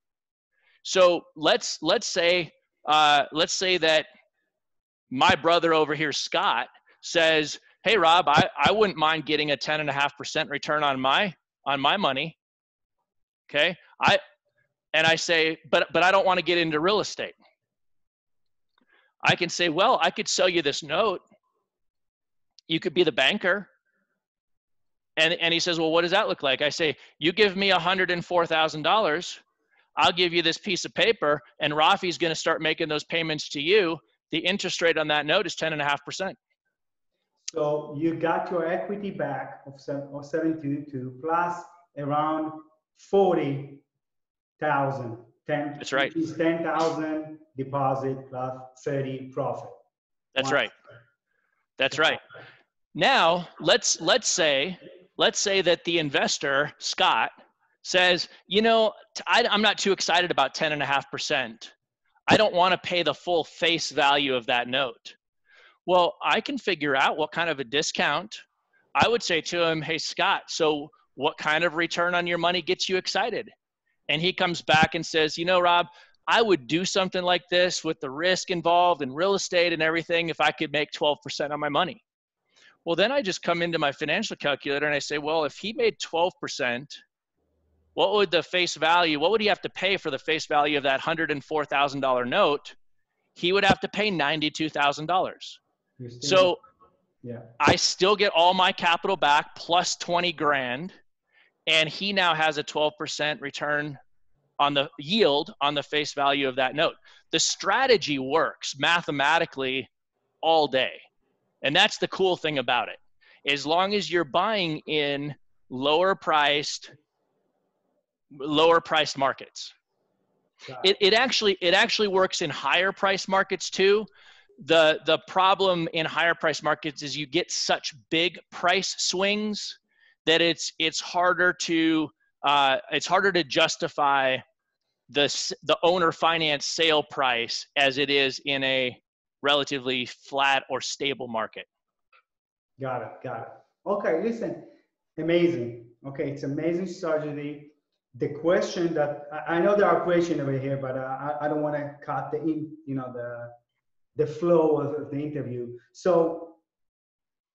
So let's say that my brother over here, Scott, says, "Hey, Rob, I wouldn't mind getting a 10.5% return on my money." Okay, I say, but I don't want to get into real estate. I can say, well, I could sell you this note. You could be the banker. And he says, well, what does that look like? I say, you give me $104,000. I'll give you this piece of paper, and Rafi's going to start making those payments to you. The interest rate on that note is 10.5%. So you got your equity back of 722 plus around 40,000. That's right. Which is 10,000 deposit plus 30 profit. That's right. That's right. Now let's say that the investor, Scott, says, you know, I'm not too excited about 10.5%. I don't want to pay the full face value of that note. Well, I can figure out what kind of a discount. I would say to him, hey, Scott, so what kind of return on your money gets you excited? And he comes back and says, you know, Rob, I would do something like this with the risk involved in real estate and everything if I could make 12% on my money. Well, then I just come into my financial calculator and I say, well, if he made 12%, what would the face value, what would he have to pay for the face value of that $104,000 note? He would have to pay $92,000. So yeah, I still get all my capital back plus 20 grand. And he now has a 12% return on the yield on the face value of that note. The strategy works mathematically all day. And that's the cool thing about it. As long as you're buying in lower priced markets. It actually works in higher price markets too. The problem in higher price markets is you get such big price swings that it's harder to justify the owner finance sale price as it is in a relatively flat or stable market. Got it. Okay, listen, amazing. Okay, it's amazing strategy. The question that I know there are questions over here, but I don't want to cut the flow of the interview. So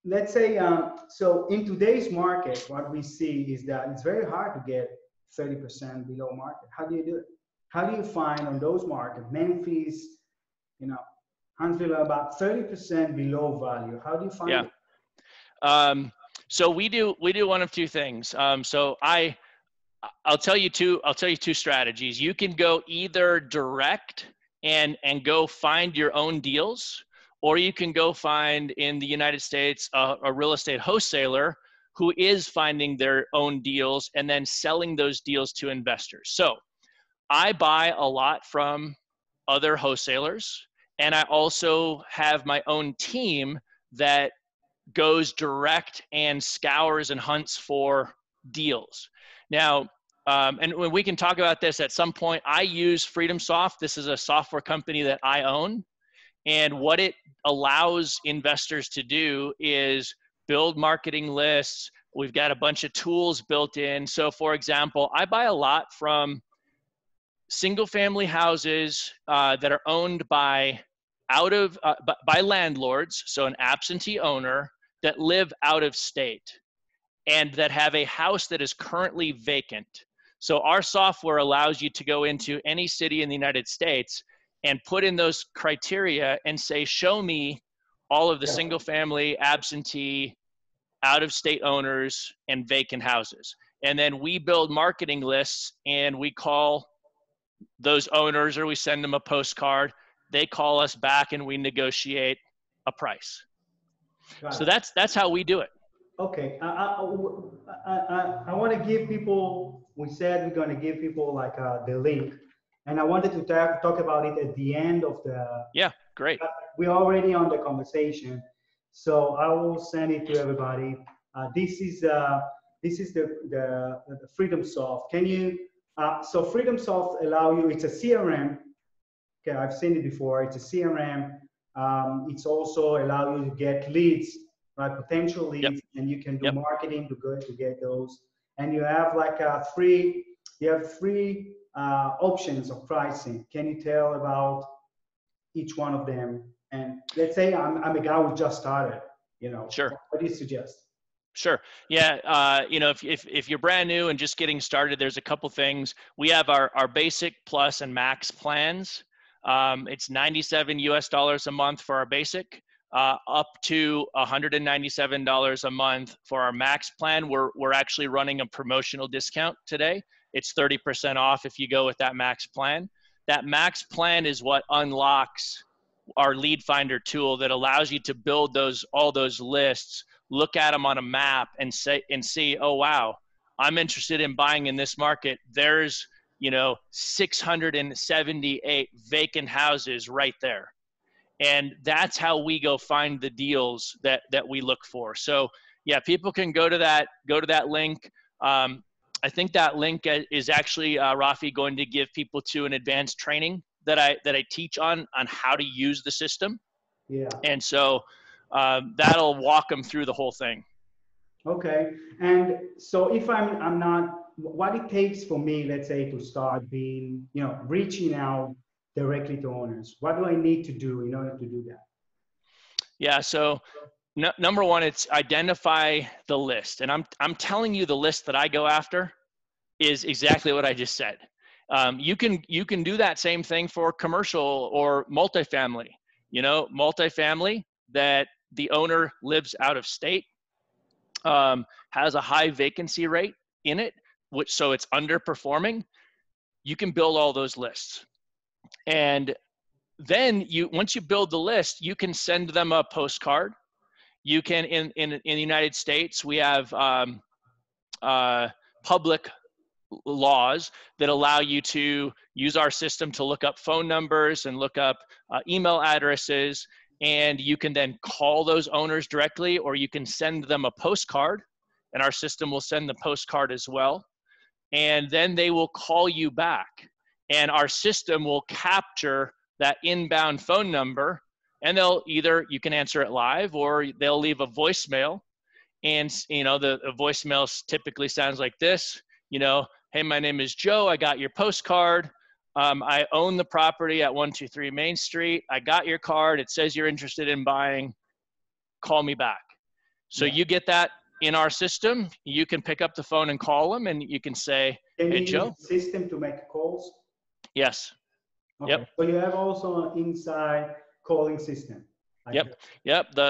let's say, so in today's market, what we see is that it's very hard to get 30% below market. How do you do it? How do you find on those markets, Memphis, Huntsville, about 30% below value? How do you find it? So we do one of two things. So I'll tell you two strategies. You can go either direct and go find your own deals, or you can go find in the United States a real estate wholesaler who is finding their own deals and then selling those deals to investors. So I buy a lot from other wholesalers, and I also have my own team that goes direct and scours and hunts for deals. Now, and when we can talk about this at some point, I use FreedomSoft. This is a software company that I own. And what it allows investors to do is build marketing lists, We've got a bunch of tools built in. So for example, I buy a lot from single family houses that are owned by by landlords, so an absentee owner that live out of state and that have a house that is currently vacant. So our software allows you to go into any city in the United States and put in those criteria and say, show me all of the single family, absentee, out of state owners and vacant houses. And then we build marketing lists and we call those owners, or we send them a postcard. They call us back and we negotiate a price. So that's how we do it. Okay, I want to give people, we said we're going to give people like the link, and I wanted to talk about it at the end of the. Yeah, great. We're already on the conversation, so I will send it to everybody. This is the Freedom Soft. Can you? So Freedom Soft allow you. It's a CRM. Okay, I've seen it before. It's a CRM. It's also allow you to get leads. Right, potential leads, and you can do marketing to get those. And you have like three options of pricing. Can you tell about each one of them? And let's say I'm a guy who just started, you know. Sure. What do you suggest? Sure. Yeah. You know, if you're brand new and just getting started, there's a couple things. We have our basic, plus, and max plans. It's $97 US a month for our basic. Up to $197 a month for our max plan. We're actually running a promotional discount today. It's 30% off if you go with that max plan. That max plan is what unlocks our lead finder tool that allows you to build all those lists, look at them on a map and see, oh wow, I'm interested in buying in this market. There's, 678 vacant houses right there. And that's how we go find the deals that we look for. So yeah, people can go to that link. I think that link is actually Rafi going to give people to an advanced training that I teach on how to use the system. Yeah. And so that'll walk them through the whole thing. Okay. And so if I'm not, what it takes for me, let's say, to start being, reaching out directly to owners, what do I need to do in order to do that? Yeah. So number one, it's identify the list. And I'm telling you, the list that I go after is exactly what I just said. You can do that same thing for commercial or multifamily, multifamily that the owner lives out of state, has a high vacancy rate in it, so it's underperforming. You can build all those lists. And then once you build the list, you can send them a postcard. You can, in the United States, we have public laws that allow you to use our system to look up phone numbers and look up email addresses. And you can then call those owners directly, or you can send them a postcard, and our system will send the postcard as well. And then they will call you back. And our system will capture that inbound phone number, and you can answer it live, or they'll leave a voicemail. And, the voicemail typically sounds like this, hey, my name is Joe. I got your postcard. I own the property at 123 Main Street. I got your card. It says you're interested in buying. Call me back. So you get that in our system. You can pick up the phone and call them, and you can say, hey, Joe. Use the system to make calls? Yes. Okay. Yep. So you have also an inside calling system. Yep.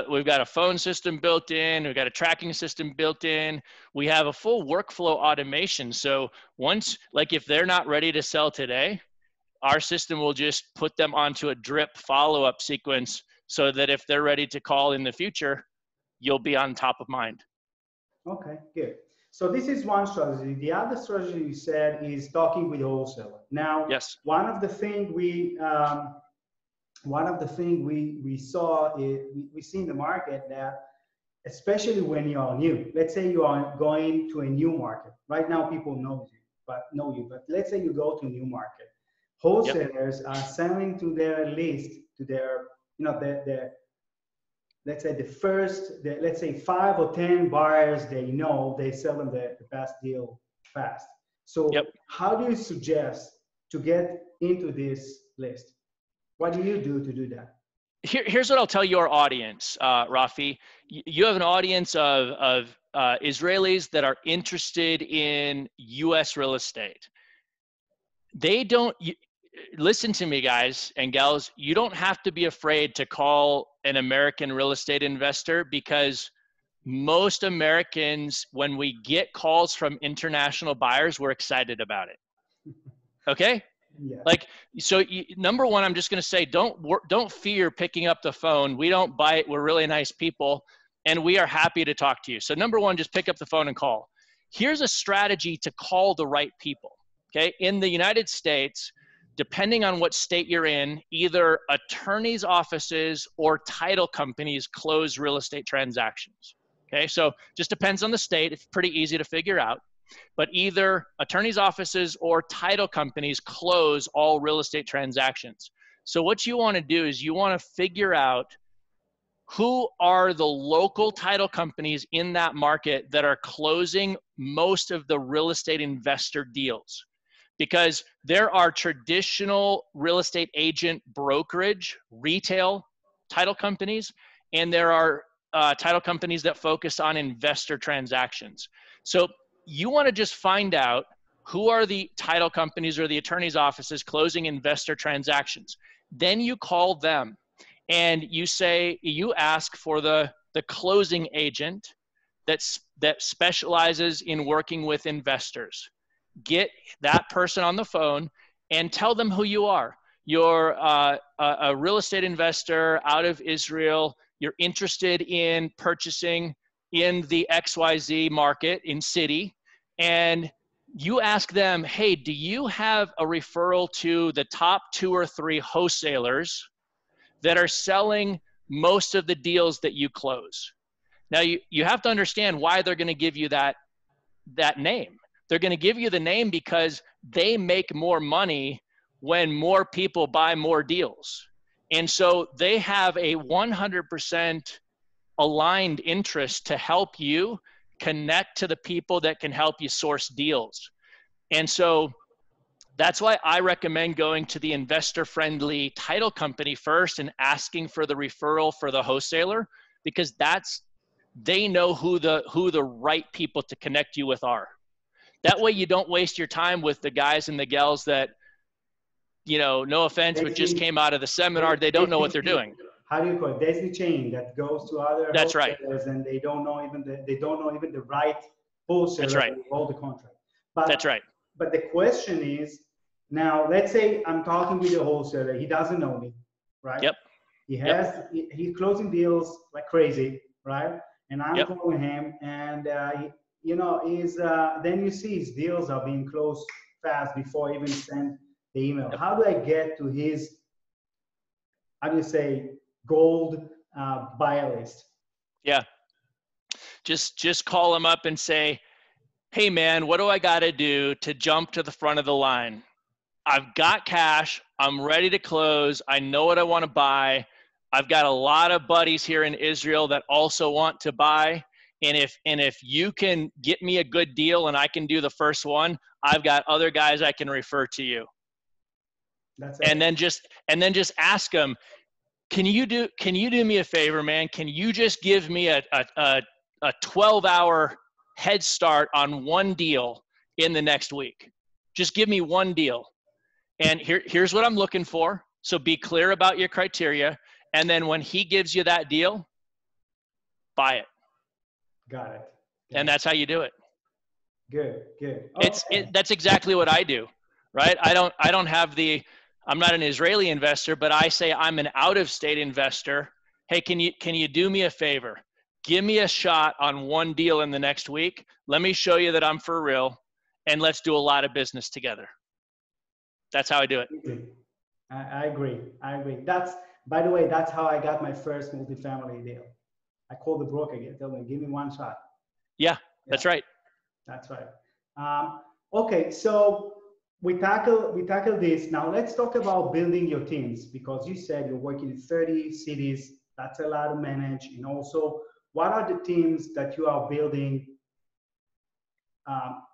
We've got a phone system built in. We've got a tracking system built in. We have a full workflow automation. So if they're not ready to sell today, our system will just put them onto a drip follow-up sequence so that if they're ready to call in the future, you'll be on top of mind. Okay, good. So this is one strategy. The other strategy you said is talking with the wholesaler. Now, yes. One of the things we saw is we see in the market that, especially when you are new, let's say you are going to a new market. Right now, people know you, but let's say you go to a new market. Wholesalers are selling to their list, to their let's say let's say 5 or 10 buyers they know, they sell them the best deal fast. So how do you suggest to get into this list? What do you do to do that? Here's what I'll tell your audience, Rafi. You have an audience of Israelis that are interested in U.S. real estate. They don't, listen to me, guys and gals, you don't have to be afraid to call an American real estate investor, because most Americans, when we get calls from international buyers, we're excited about it. Okay? Yeah. Like, so number one, I'm just going to say, don't fear picking up the phone. We don't bite. We're really nice people, and we are happy to talk to you. So number one, just pick up the phone and call. Here's a strategy to call the right people. Okay. In the United States, depending on what state you're in, either attorneys' offices or title companies close real estate transactions. Okay. So just depends on the state. It's pretty easy to figure out. But either attorneys' offices or title companies close all real estate transactions. So what you want to do is you want to figure out who are the local title companies in that market that are closing most of the real estate investor deals. Because there are traditional real estate agent brokerage, retail title companies, and there are title companies that focus on investor transactions. So you want to just find out who are the title companies or the attorney's offices closing investor transactions. Then you call them and you ask for the closing agent that specializes in working with investors. Get that person on the phone and tell them who you are. You're a real estate investor out of Israel. You're interested in purchasing in the XYZ market in city. And you ask them, hey, do you have a referral to the top 2 or 3 wholesalers that are selling most of the deals that you close? Now, you have to understand why they're going to give you that name. They're going to give you the name because they make more money when more people buy more deals. And so they have a 100% aligned interest to help you connect to the people that can help you source deals. And so that's why I recommend going to the investor-friendly title company first and asking for the referral for the wholesaler, because they know who the right people to connect you with are. That way you don't waste your time with the guys and the gals that, no offense, but just came out of the seminar. They don't know what they're doing. How do you call it? Daisy chain that goes to other That's wholesalers, right. And they don't know even the right wholesaler. That's right. To hold the contract. That's right. But the question is, now let's say I'm talking with a wholesaler. He doesn't know me, right? Yep. He's closing deals like crazy, right? And I'm Yep. calling him, and then you see his deals are being closed fast before I even send the email. Yep. How do I get to his, gold buyer list? Yeah. Just call him up and say, hey man, what do I got to do to jump to the front of the line? I've got cash. I'm ready to close. I know what I want to buy. I've got a lot of buddies here in Israel that also want to buy. And if you can get me a good deal and I can do the first one, I've got other guys I can refer to you. That's it. And then just ask them, can you do me a favor, man? Can you just give me a 12-hour head start on one deal in the next week? Just give me one deal. And here's what I'm looking for. So be clear about your criteria. And then when he gives you that deal, buy it. Got it. And that's how you do it. Good. Okay. That's exactly what I do, right? I'm not an Israeli investor, but I say I'm an out-of-state investor. Hey, can you do me a favor? Give me a shot on one deal in the next week. Let me show you that I'm for real, and let's do a lot of business together. That's how I do it. I agree. By the way, that's how I got my first multifamily deal. I called the broker again, tell them, give me one shot. Yeah, that's right. That's right. Okay, so we tackle this. Now let's talk about building your teams, because you said you're working in 30 cities That's a lot to manage. And also, what are the teams that you are building?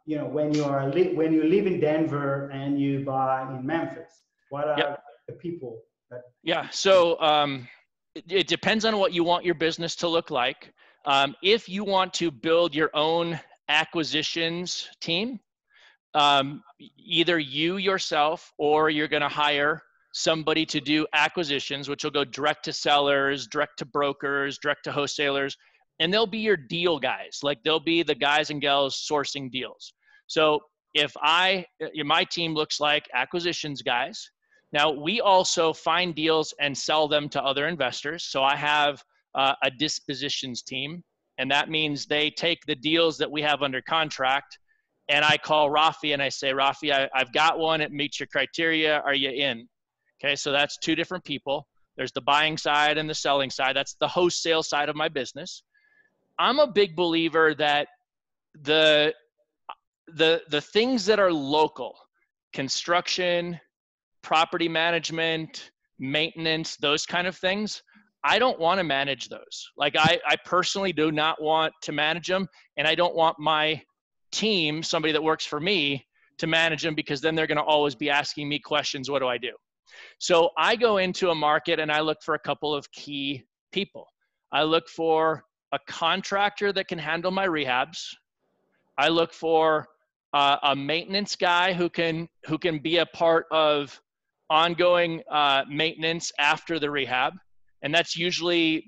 You know, when you live in Denver and you buy in Memphis, what are the people that? Yeah. So it depends on what you want your business to look like. If you want to build your own acquisitions team, either you yourself or you're going to hire somebody to do acquisitions, which will go direct to sellers, direct to brokers, direct to wholesalers, and they'll be your deal guys. Like they'll be the guys and gals sourcing deals. So if my team looks like acquisitions guys. Now we also find deals and sell them to other investors. So I have a dispositions team, and that means they take the deals that we have under contract, and I call Rafi and I say, Rafi, I've got one. It meets your criteria. Are you in? Okay, so that's two different people. There's the buying side and the selling side. That's the wholesale side of my business. I'm a big believer that the things that are local, construction, property management, maintenance, those kind of things, I don't want to manage those. Like I personally do not want to manage them, and I don't want my team, somebody that works for me, to manage them, because then they're going to always be asking me questions. What do I do? So I go into a market and I look for a couple of key people. I look for a contractor that can handle my rehabs. I look for a maintenance guy who can be a part of ongoing maintenance after the rehab. And that's usually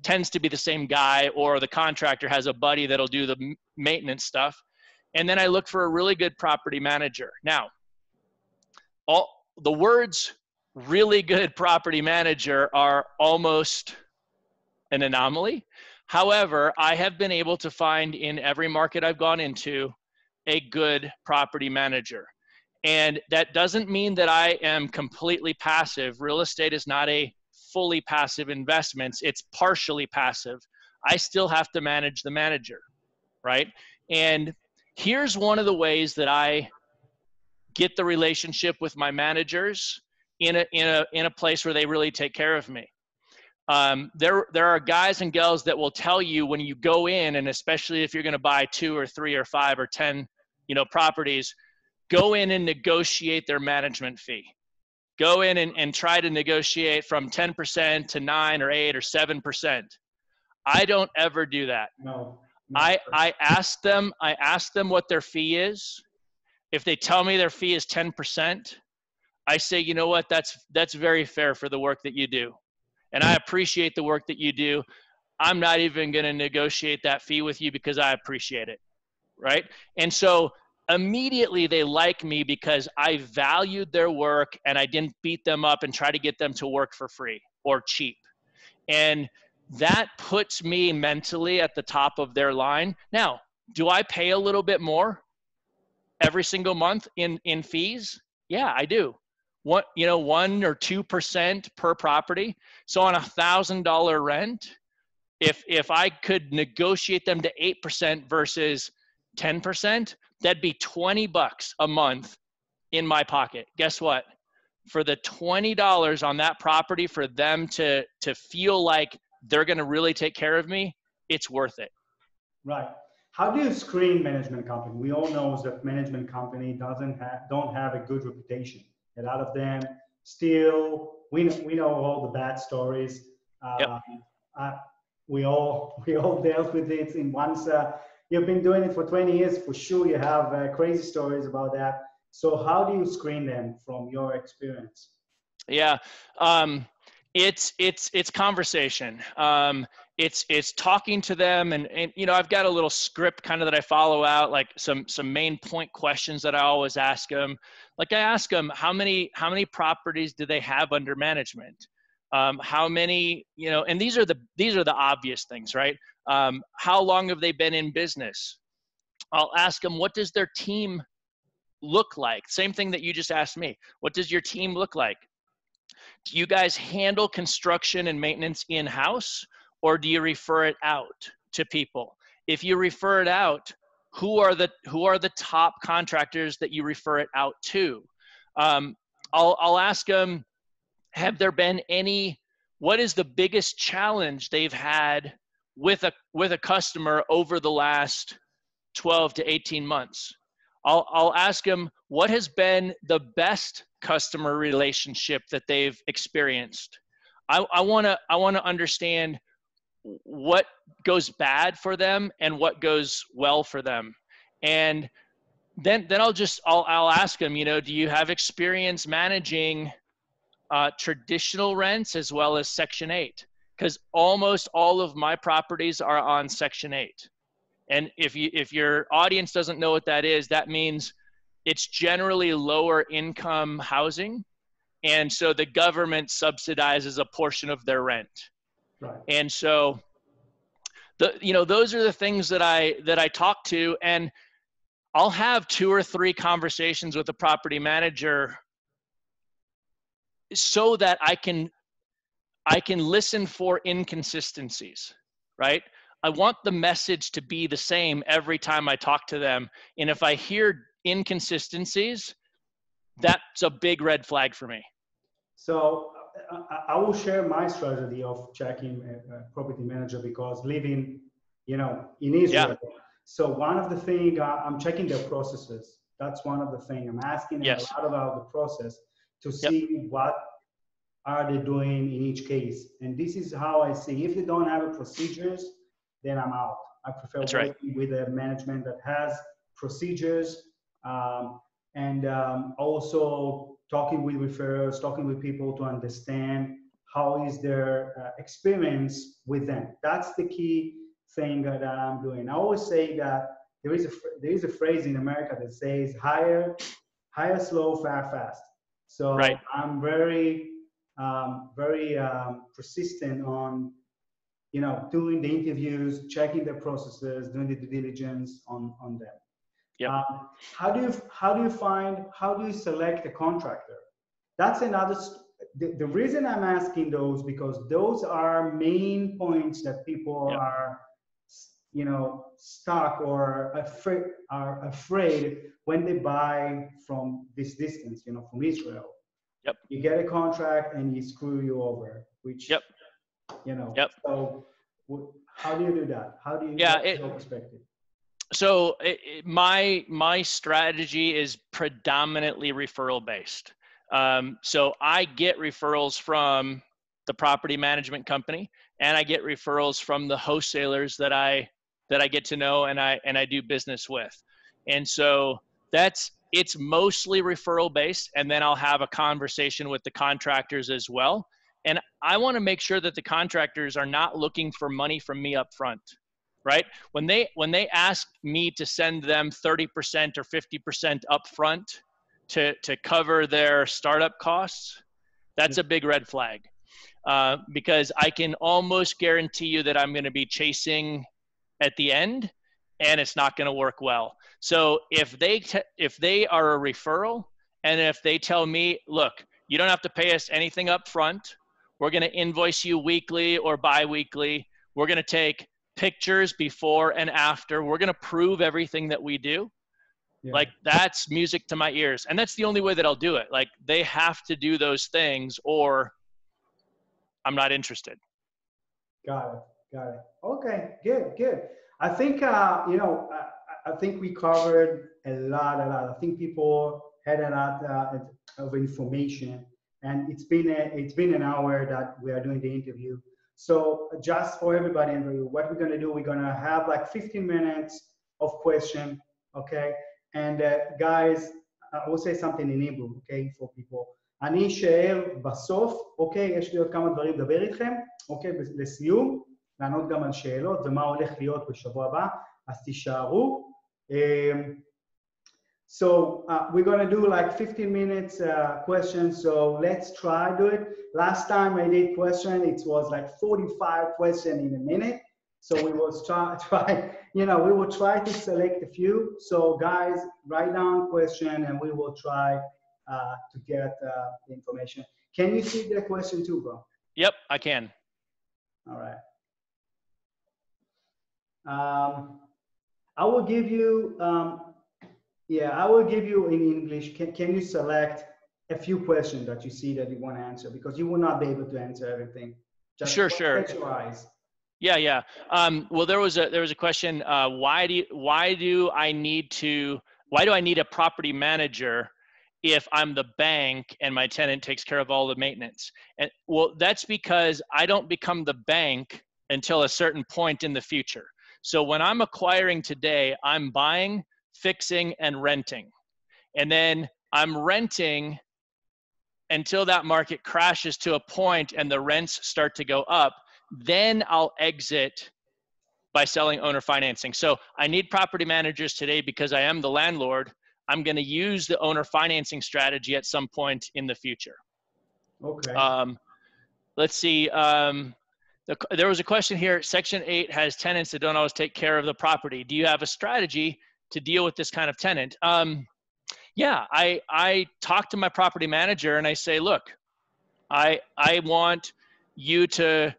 tends to be the same guy, or the contractor has a buddy that'll do the maintenance stuff. And then I look for a really good property manager. Now, all the words really good property manager are almost an anomaly. However, I have been able to find in every market I've gone into a good property manager. And that doesn't mean that I am completely passive. Real estate is not a fully passive investment. It's partially passive. I still have to manage the manager, right? And here's one of the ways that I get the relationship with my managers in a place where they really take care of me. There are guys and gals that will tell you when you go in, and especially if you're going to buy 2 or 3 or 5 or 10, properties, go in and negotiate their management fee. Go in and try to negotiate from 10% to 9 or 8 or 7%. I don't ever do that. No. I ask them what their fee is. If they tell me their fee is 10%, I say, you know what, that's very fair for the work that you do. And I appreciate the work that you do. I'm not even going to negotiate that fee with you because I appreciate it, right? And so immediately they like me because I valued their work and I didn't beat them up and try to get them to work for free or cheap. And that puts me mentally at the top of their line. Now, do I pay a little bit more every single month in fees? Yeah, I do. 1 or 2% per property. So on $1,000 rent, if I could negotiate them to 8% versus 10%, that'd be $20 a month in my pocket. Guess what? For the $20 on that property, for them to feel like they're going to really take care of me, it's worth it. Right. How do you screen management company? We all know that management company don't have a good reputation. A lot of them still, we know all the bad stories. Yep. We all dealt with it. Once you've been doing it for 20 years, for sure you have crazy stories about that. So how do you screen them from your experience? Yeah, it's conversation. It's talking to them, and I've got a little script kind of that I follow out, like some main point questions that I always ask them. Like I ask them, how many properties do they have under management? How many, and these are the obvious things, right? How long have they been in business? I'll ask them, what does their team look like? Same thing that you just asked me. What does your team look like? Do you guys handle construction and maintenance in-house, or do you refer it out to people? If you refer it out, who are the top contractors that you refer it out to? I'll ask them, have there been any what is the biggest challenge they've had with a customer over the last 12 to 18 months. I'll ask them, what has been the best customer relationship that they've experienced? I want to understand what goes bad for them and what goes well for them. And then I'll ask them, you know, do you have experience managing traditional rents as well as Section 8? Because almost all of my properties are on Section 8. And if your audience doesn't know what that is, that means it's generally lower income housing. And so the government subsidizes a portion of their rent. Right. And so those are the things that I talk to, and I'll have 2 or 3 conversations with the property manager so that I can listen for inconsistencies, right? I want the message to be the same every time I talk to them. And if I hear inconsistencies, that's a big red flag for me. So I will share my strategy of checking a property manager because living, in Israel. Yeah. So one of the things, I'm checking their processes. That's one of the things. I'm asking them a lot about the process to see what are they doing in each case. And this is how I see. If they don't have procedures, then I'm out. I prefer working with a management that has procedures, and also talking with referrals, talking with people to understand how is their experience with them. That's the key thing that I'm doing. I always say that there is a phrase in America that says hire slow, fire fast. So I'm very persistent on doing the interviews, checking the processes, doing the due diligence on them. Yep. How do you select a contractor? That's another, the reason I'm asking those, because those are main points that people are, stuck or afraid when they buy from this distance, from Israel. Yep. You get a contract and he screw you over, which, so how do you do that? How do you get your perspective? So my strategy is predominantly referral based. So I get referrals from the property management company, and I get referrals from the wholesalers that I get to know and I do business with. And so it's mostly referral based, and then I'll have a conversation with the contractors as well. And I want to make sure that the contractors are not looking for money from me up front, right? When they ask me to send them 30% or 50% up front to cover their startup costs, that's a big red flag, because I can almost guarantee you that I'm going to be chasing at the end, and it's not going to work well. So if they are a referral, and if they tell me, look, you don't have to pay us anything up front, we're going to invoice you weekly or bi-weekly, we're going to take pictures before and after, we're going to prove everything that we do. Yeah. Like, that's music to my ears. And that's the only way that I'll do it. Like, they have to do those things or I'm not interested. Got it. Okay, good. I think, I think we covered a lot. I think people had a lot of information, and it's been an hour that we are doing the interview. So just for everybody, Andrew, what we're going to do, we're going to have like 15 minutes of question, okay? And guys, I will say something in Hebrew, okay, for people. אני אשאר בסוף, אוקיי? יש לי עוד כמה דברים לדבר איתכם, אוקיי? לסיום, לענות גם על שאלות ומה הולך להיות בשבוע הבא, אז תישארו. So we're going to do like 15 minutes questions, so let's try do it. Last time I did question, it was like 45 questions in a minute. So we will try, we will try to select a few. So guys, write down question and we will try to get the information. Can you see the question too, bro? Yep, I can. All right. I will give you, I will give you in English. Can you select a few questions that you see that you want to answer? Because you will not be able to answer everything. Just Sure, sure. catch your eyes. Yeah. Well, there was a question. Why do I need a property manager if I'm the bank and my tenant takes care of all the maintenance? And well, that's because I don't become the bank until a certain point in the future. So when I'm acquiring today, I'm buying, fixing, and renting. And then I'm renting until that market crashes to a point and the rents start to go up. Then I'll exit by selling owner financing. So I need property managers today because I am the landlord. I'm going to use the owner financing strategy at some point in the future. Okay. Let's see. There was a question here. Section 8 has tenants that don't always take care of the property. Do you have a strategy to deal with this kind of tenant? Yeah, I talk to my property manager and I say, look, I want you to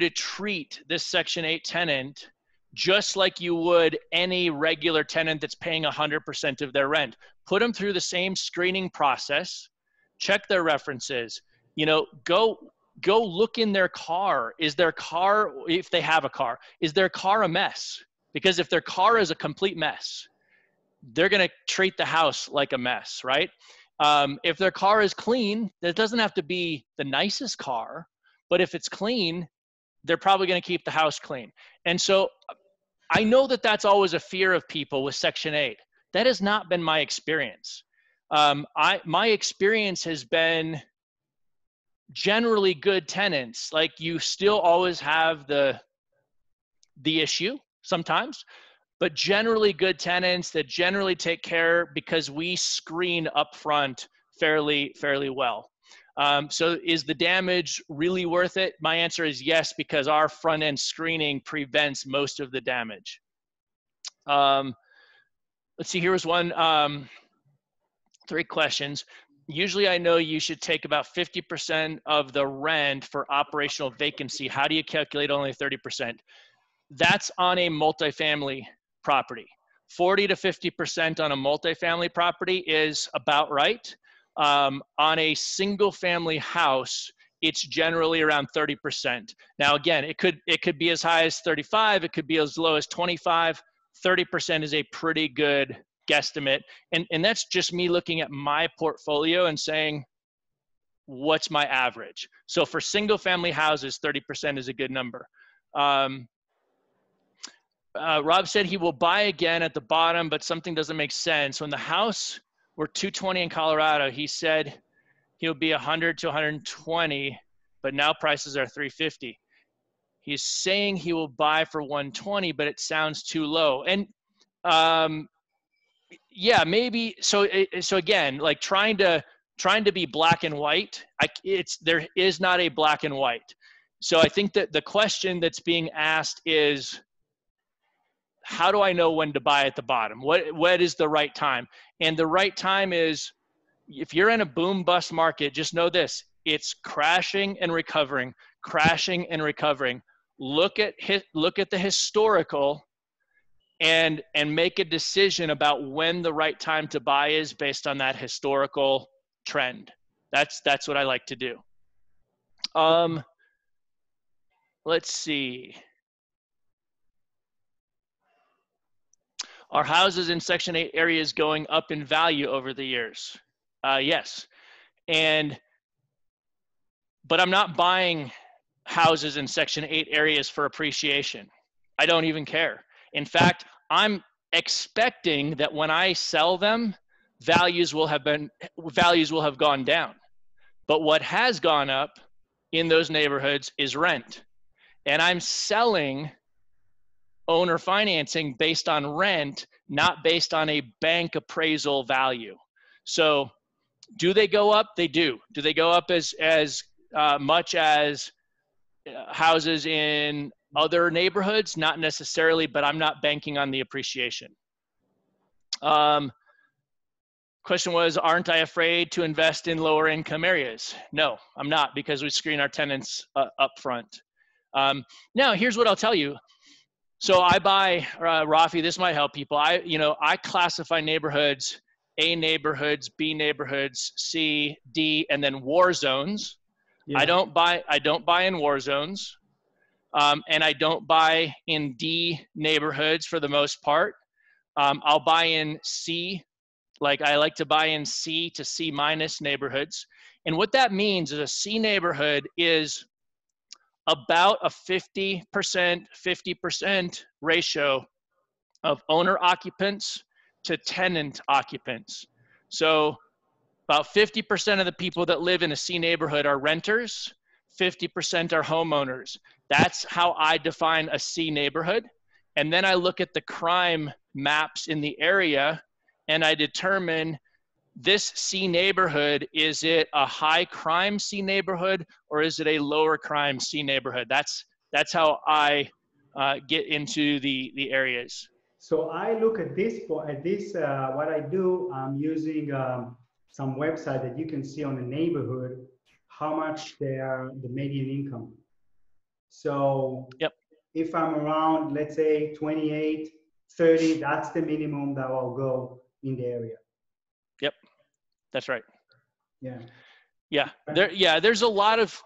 treat this Section 8 tenant just like you would any regular tenant that's paying 100% of their rent. Put them through the same screening process, check their references, go look in their car. Is their car, if they have a car, is their car a mess? Because if their car is a complete mess, they're going to treat the house like a mess, right? If their car is clean, that doesn't have to be the nicest car, but if it's clean, they're probably going to keep the house clean. And so I know that that's always a fear of people with Section 8. That has not been my experience. My experience has been generally good tenants. Like, you still always have the issue sometimes, but generally good tenants that generally take care because we screen up front fairly well. So is the damage really worth it? My answer is yes, because our front end screening prevents most of the damage. Let's see, here was one, 3 questions. Usually I know you should take about 50% of the rent for operational vacancy. How do you calculate only 30%? That's on a multifamily property. 40 to 50% on a multifamily property is about right. On a single family house, it's generally around 30%. Now, again, it could be as high as 35, it could be as low as 25. 30% is a pretty good guesstimate. And that's just me looking at my portfolio and saying, what's my average? So for single family houses, 30% is a good number. Rob said he will buy again at the bottom, but something doesn't make sense. When the house were 220 in Colorado, he said he'll be 100 to 120, but now prices are 350. He's saying he will buy for 120, but it sounds too low. And yeah, maybe. So again, like trying to be black and white, there is not a black and white. So I think that the question that's being asked is, how do I know when to buy at the bottom? What is the right time? And the right time is, if you're in a boom bust market, just know this: it's crashing and recovering, crashing and recovering. Look at the historical and make a decision about when the right time to buy is based on that historical trend. That's what I like to do. Let's see. Are houses in Section 8 areas going up in value over the years? Yes. But I'm not buying houses in Section 8 areas for appreciation. I don't even care. In fact, I'm expecting that when I sell them, values will have gone down. But what has gone up in those neighborhoods is rent. And I'm selling owner financing based on rent, not based on a bank appraisal value. So do they go up? They do. Do they go up as much as houses in other neighborhoods? Not necessarily, but I'm not banking on the appreciation. Question was, aren't I afraid to invest in lower income areas? No, I'm not, because we screen our tenants up front. Now, here's what I'll tell you. So I buy, Rafi, this might help people. I classify neighborhoods, A neighborhoods, B neighborhoods, C, D, and then war zones. Yeah. I don't buy in war zones, and I don't buy in D neighborhoods for the most part. I'll buy in C, like I like to buy in C to C minus neighborhoods. And what that means is a C neighborhood is about a 50% ratio of owner occupants to tenant occupants. So about 50% of the people that live in a C neighborhood are renters, 50% are homeowners. That's how I define a C neighborhood. And then I look at the crime maps in the area and I determine this C neighborhood, is it a high crime C neighborhood or is it a lower crime C neighborhood? That's how I get into the areas. So I look at this, what I do, I'm using some website that you can see on the neighborhood, how much the median income. So yep. If I'm around, let's say 28, 30, that's the minimum that I'll go in the area. Yep, that's right. Yeah. Yeah, there's a lot of,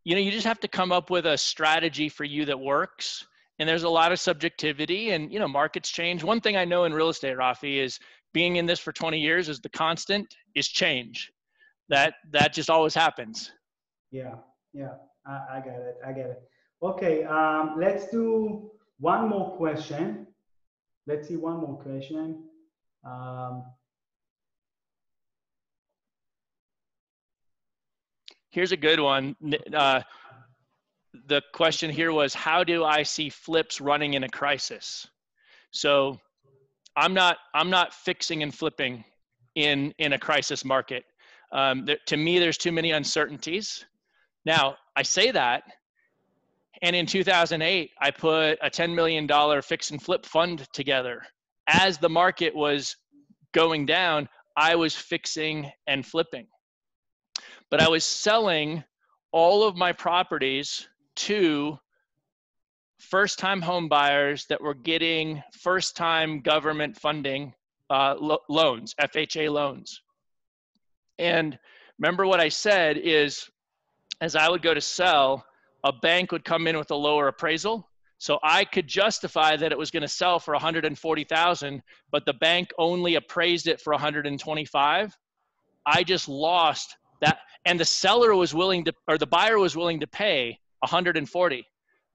you just have to come up with a strategy for you that works. And there's a lot of subjectivity and, markets change. One thing I know in real estate, Rafi, is being in this for 20 years is the constant is change. That just always happens. Yeah. I get it. Okay, let's do one more question. Let's see one more question. Here's a good one. The question here was, how do I see flips running in a crisis? So I'm not fixing and flipping in a crisis market. To me, there's too many uncertainties. Now, I say that, and in 2008, I put a $10 million fix and flip fund together. As the market was going down, I was fixing and flipping. But I was selling all of my properties to first-time home buyers that were getting first-time government funding loans, FHA loans. And remember what I said is, as I would go to sell, a bank would come in with a lower appraisal. So I could justify that it was going to sell for $140,000, but the bank only appraised it for $125,000. I just lost that. And the seller was willing to, or the buyer was willing to pay $140,000,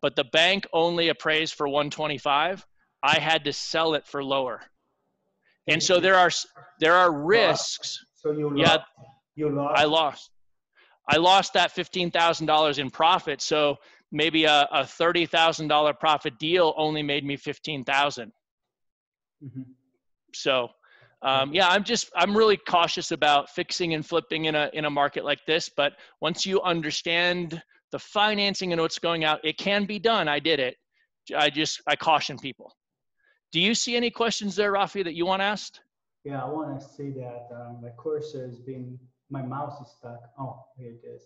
but the bank only appraised for $125,000. I had to sell it for lower. And so there are risks. So you lost. You lost. I lost that $15,000 in profit. So maybe a $30,000 profit deal only made me $15,000. Mm-hmm. So, I'm really cautious about fixing and flipping in a market like this. But once you understand the financing and what's going out, it can be done. I did it. I caution people. Do you see any questions there, Rafi, that you want asked? Yeah, I want to say that my cursor has been, my mouse is stuck. Oh, here it is.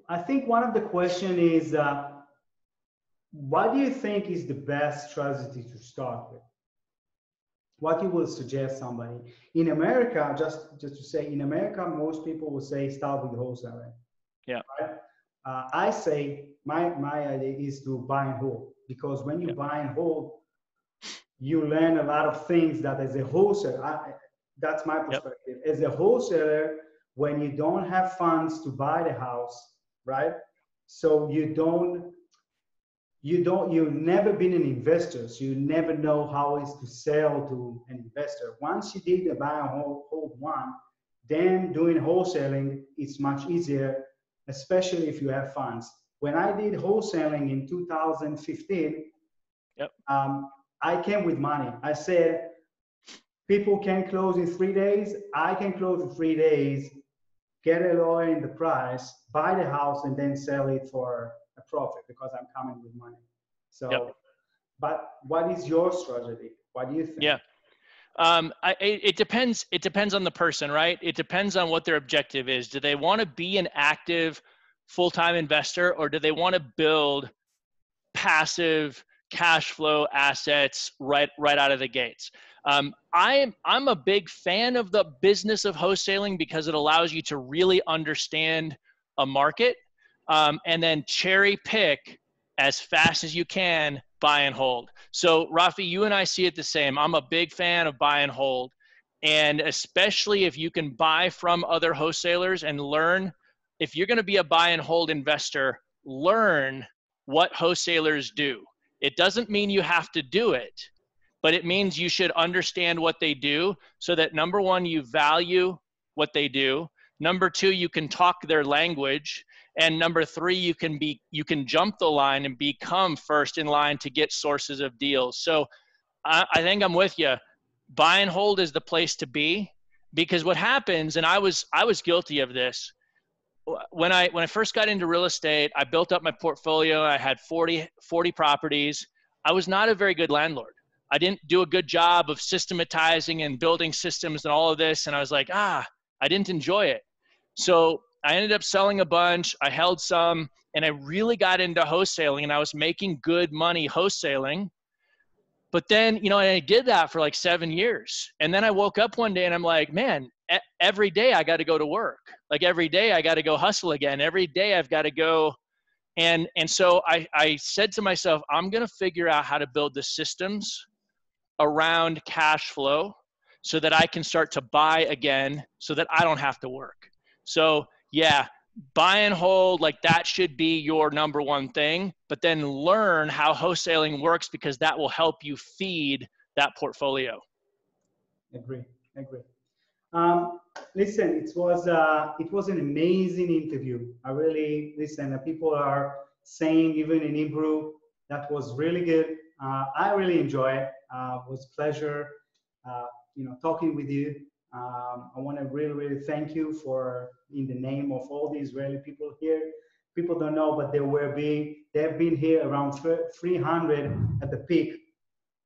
I think one of the question is, what do you think is the best strategy to start with? What you will suggest somebody? In America, just to say, in America, most people will say start with wholesaling. Yeah. Right? I say my idea is to buy and hold, because when you buy and hold, you learn a lot of things that as a wholesaler, that's my perspective. As a wholesaler, when you don't have funds to buy the house, right? So you've never been an investor, so you never know how it's to sell to an investor. Once you did the buy and hold one, then doing wholesaling is much easier, especially if you have funds. When I did wholesaling in 2015, I came with money. I said, people can close in 3 days. I can close in 3 days, get a lawyer in the price, buy the house, and then sell it for a profit because I'm coming with money. So, but what is your strategy? What do you think? Yeah. It depends. It depends on the person, right? It depends on what their objective is. Do they want to be an active full-time investor, or do they want to build passive cash flow assets right out of the gates? I'm a big fan of the business of wholesaling because it allows you to really understand a market and then cherry pick as fast as you can, buy and hold. So Rafi, you and I see it the same. I'm a big fan of buy and hold. And especially if you can buy from other wholesalers and learn, if you're going to be a buy and hold investor, learn what wholesalers do. It doesn't mean you have to do it, but it means you should understand what they do so that number one, you value what they do. Number two, you can talk their language. And number three, you can jump the line and become first in line to get sources of deals. So I think I'm with you. Buy and hold is the place to be, because what happens, and I was guilty of this. When I first got into real estate, I built up my portfolio. I had 40 properties. I was not a very good landlord. I didn't do a good job of systematizing and building systems and all of this. And I was like, I didn't enjoy it. So I ended up selling a bunch. I held some, and I really got into wholesaling, and I was making good money wholesaling. But then, and I did that for like 7 years. And then I woke up one day and I'm like, man, every day I got to go to work. Like every day I got to go hustle again. Every day I've got to go. And so I said to myself, I'm going to figure out how to build the systems around cash flow so that I can start to buy again so that I don't have to work. So yeah, buy and hold, like that should be your number one thing, but then learn how wholesaling works because that will help you feed that portfolio. Agree. Listen, it was an amazing interview. I really listen. People are saying even in Hebrew that was really good. I really enjoy it. It was a pleasure, talking with you. I want to really thank you for, in the name of all the Israeli people here. People don't know, but they've been here around 300 at the peak,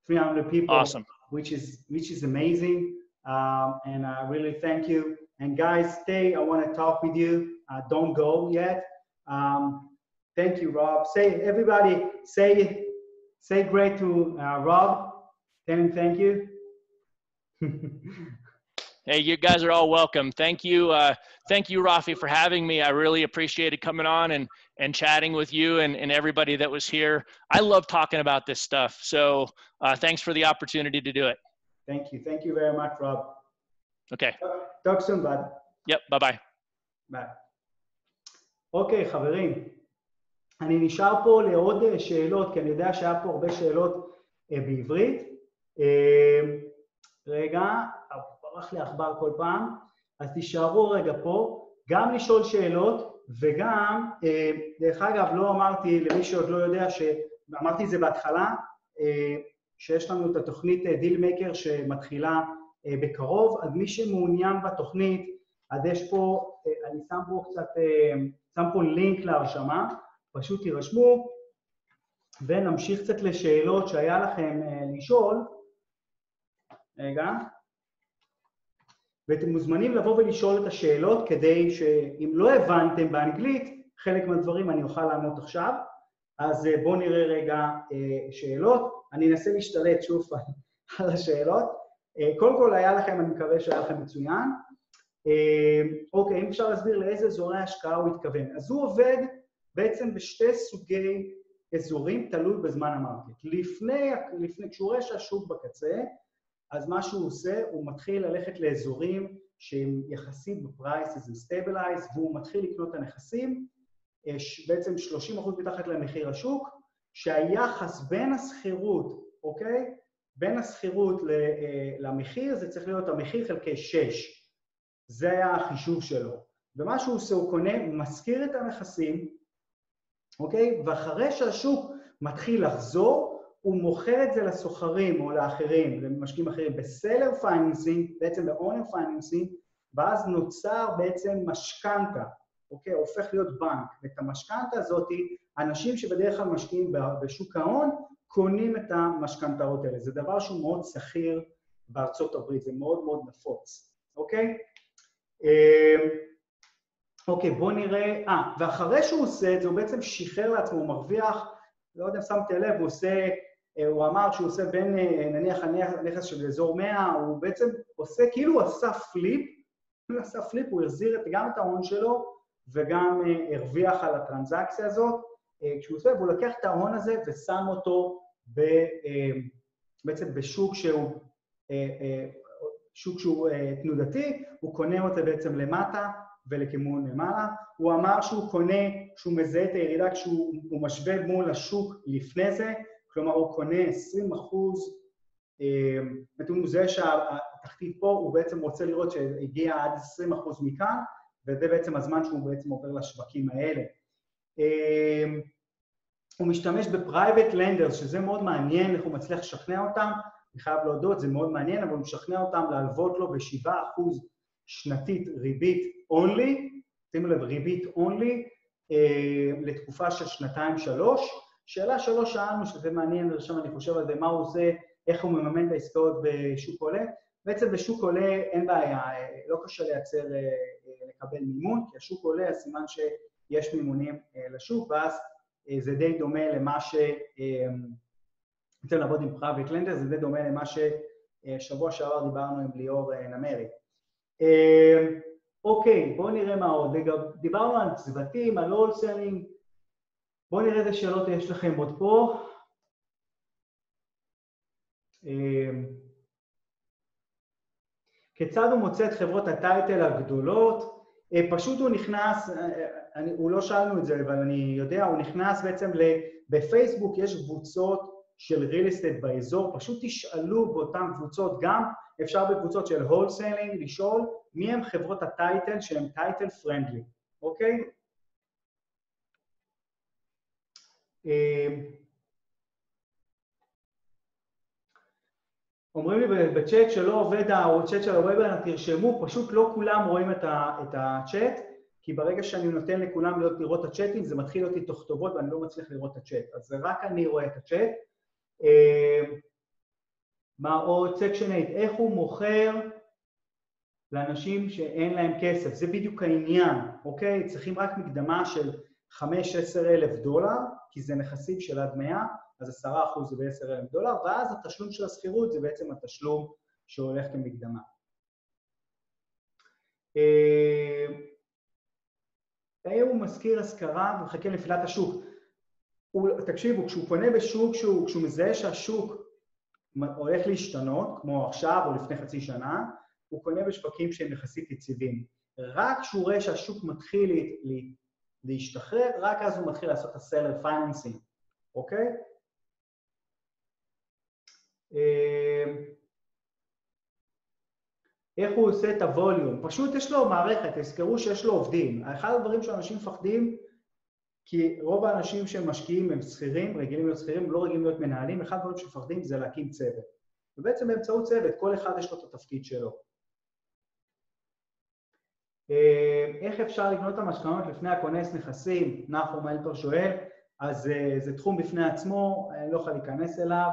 300 people. Awesome. Which is amazing. And I really thank you. And guys, stay. I want to talk with you. Don't go yet. Thank you, Rob. Everybody say great to Rob. Tell him thank you. Hey, you guys are all welcome. Thank you, Rafi, for having me. I really appreciated coming on and chatting with you and everybody that was here. I love talking about this stuff. So thanks for the opportunity to do it. Thank you. Thank you very much, Rob. Okay. Talk soon, bud. Yep. Bye-bye. ביי. אוקיי, חברים. אני נשאר פה לעוד שאלות, כי אני יודע שהיה פה הרבה שאלות בעברית. רגע, ברח לי עכבר כל פעם. אז תישארו רגע פה, גם לשאול שאלות, וגם, דרך אגב, לא אמרתי למי שעוד לא יודע, אמרתי את זה בהתחלה, שיש לנו את התוכנית דיל מייקר שמתחילה בקרוב, אז מי שמעוניין בתוכנית, אז יש פה, אני שם פה לינק להרשמה, פשוט תירשמו, ונמשיך קצת לשאלות שהיה לכם לשאול. רגע. ואתם מוזמנים לבוא ולשאול את השאלות, כדי שאם לא הבנתם באנגלית, חלק מהדברים אני אוכל לענות עכשיו. אז בואו נראה רגע שאלות. אני אנסה להשתלט שוב על השאלות. קודם כל היה לכם, אני מקווה שהיה לכם מצוין. אוקיי, אם אפשר להסביר לאיזה אזורי השקעה הוא התכוון. אז הוא עובד בעצם בשתי סוגי אזורים, תלוי בזמן המרקט. כשהוא רואה שהשוק בקצה, אז מה שהוא עושה, הוא מתחיל ללכת לאזורים שהם יחסית בפרייס, זה סטייבלייז, והוא מתחיל לקנות את הנכסים, בעצם 30% מתחת למחיר השוק, שהיחס בין הסחירות, אוקיי? בין הסחירות למחיר, זה צריך להיות המחיר חלקי 6. זה היה החישוב שלו. ומה שהוא עושה, הוא קונה, הוא מזכיר את הנכסים, אוקיי? ואחרי שהשוק מתחיל לחזור, הוא מוכר את זה לסוחרים או לאחרים, למשקיעים אחרים, בסלר פייננסינג, בעצם באונר פייננסינג, ואז נוצר בעצם משכנתה, אוקיי? הופך להיות בנק. ואת המשכנתה הזאת, אנשים שבדרך כלל משקיעים בשוק ההון, קונים את המשכנתאות האלה. זה דבר שהוא מאוד סחיר בארצות הברית, זה מאוד מאוד נפוץ, אוקיי? אוקיי, בואו נראה, ואחרי שהוא עושה את זה, הוא בעצם שחרר לעצמו, הוא מרוויח, לא יודע אם שמתי לב, הוא עושה הוא אמר שהוא עושה בין, נניח הנכס של אזור 100, הוא בעצם עושה, כאילו הוא עשה פליפ, הוא החזיר גם את ההון שלו, וגם הרוויח על הטרנזקציה הזאת. כשהוא עושה, והוא לקח את ההון הזה ושם אותו בעצם בשוק שהוא תנודתי, הוא קונה אותו בעצם למטה ולכיוון למעלה. הוא אמר שהוא קונה, שהוא מזהה את הירידה כשהוא משווה מול השוק לפני זה, כלומר הוא קונה 20%, הוא מזהה שהתחתית פה, הוא בעצם רוצה לראות שהגיע עד 20% מכאן, וזה בעצם הזמן שהוא בעצם עובר לשווקים האלה. הוא משתמש בפרייבט לנדרס, שזה מאוד מעניין, איך הוא מצליח לשכנע אותם, אני חייב להודות, זה מאוד מעניין, אבל הוא משכנע אותם להלוות לו ב7% שנתית ריבית אונלי, שימו לב, ריבית אונלי, לתקופה של 2-3. שאלה 3 שאלנו, שזה מעניין, ושם אני חושב על זה, מה הוא עושה, איך הוא מממן את העסקאות בשוק עולה. בעצם בשוק עולה אין בעיה, לא קשה לייצר, לקבל מימון, כי השוק עולה, הסימן שיש מימונים לשוק, ואז זה די דומה למה רוצה לעבוד עם פרייבט לנדר, זה די דומה למה ששבוע שעבר דיברנו עם ליאור נמרי. אוקיי, בואו נראה מה עוד. דיברנו על צוותים, על הולסלינג, בואו נראה איזה שאלות יש לכם עוד פה. כיצד הוא מוצא את חברות הטייטל הגדולות? פשוט הוא נכנס, הוא לא שאלנו את זה, אבל אני יודע, הוא נכנס בעצם בפייסבוק, יש קבוצות של ריל אסטייט באזור, פשוט תשאלו באותן קבוצות, גם אפשר בקבוצות של הולסלינג לשאול מי הם חברות הטייטל שהן טייטל פרנדלי, אוקיי? אומרים לי בצ'אט שלא עובד, או צ'אט של הוובינר, תרשמו, פשוט לא כולם רואים את הצ'אט, כי ברגע שאני נותן לכולם לראות את הצ'אטים, זה מתחיל אותי תוך טובות ואני לא מצליח לראות את הצ'אט, אז רק אני רואה את הצ'אט. מה עוד? סקשן 8, איך הוא מוכר לאנשים שאין להם כסף? זה בדיוק העניין, אוקיי? צריכים רק מקדמה של 5-10 אלף דולר, כי זה נכסים של עד 100, אז 10% זה ב10 אלף דולר, ואז התשלום של הסחירות זה בעצם התשלום שהולך כמקדמה. הוא מזכיר השכרה ומחכה לפעילת השוק. תקשיבו, כשהוא קונה בשוק, כשהוא מזהה שהשוק הולך להשתנות, כמו עכשיו או לפני חצי שנה, הוא קונה בשווקים שהם יחסית יציבים. רק כשהוא רואה שהשוק מתחיל להשתחרר, רק אז הוא מתחיל לעשות את הסלר פייננסינג, אוקיי? איך הוא עושה את הווליום? פשוט יש לו מערכת, תזכרו שיש לו עובדים. אחד הדברים שאנשים מפחדים, כי רוב האנשים שמשקיעים הם שכירים, רגילים להיות שכירים, הם לא רגילים להיות מנהלים, אחד הדברים שמפחדים זה להקים צוות. ובעצם באמצעות צוות, כל אחד יש לו את התפקיד שלו. איך אפשר לקנות את המשכנתאות לפני הכונס נכסים? נחום אלפר שואל, אז זה תחום בפני עצמו, אני לא יכול להיכנס אליו.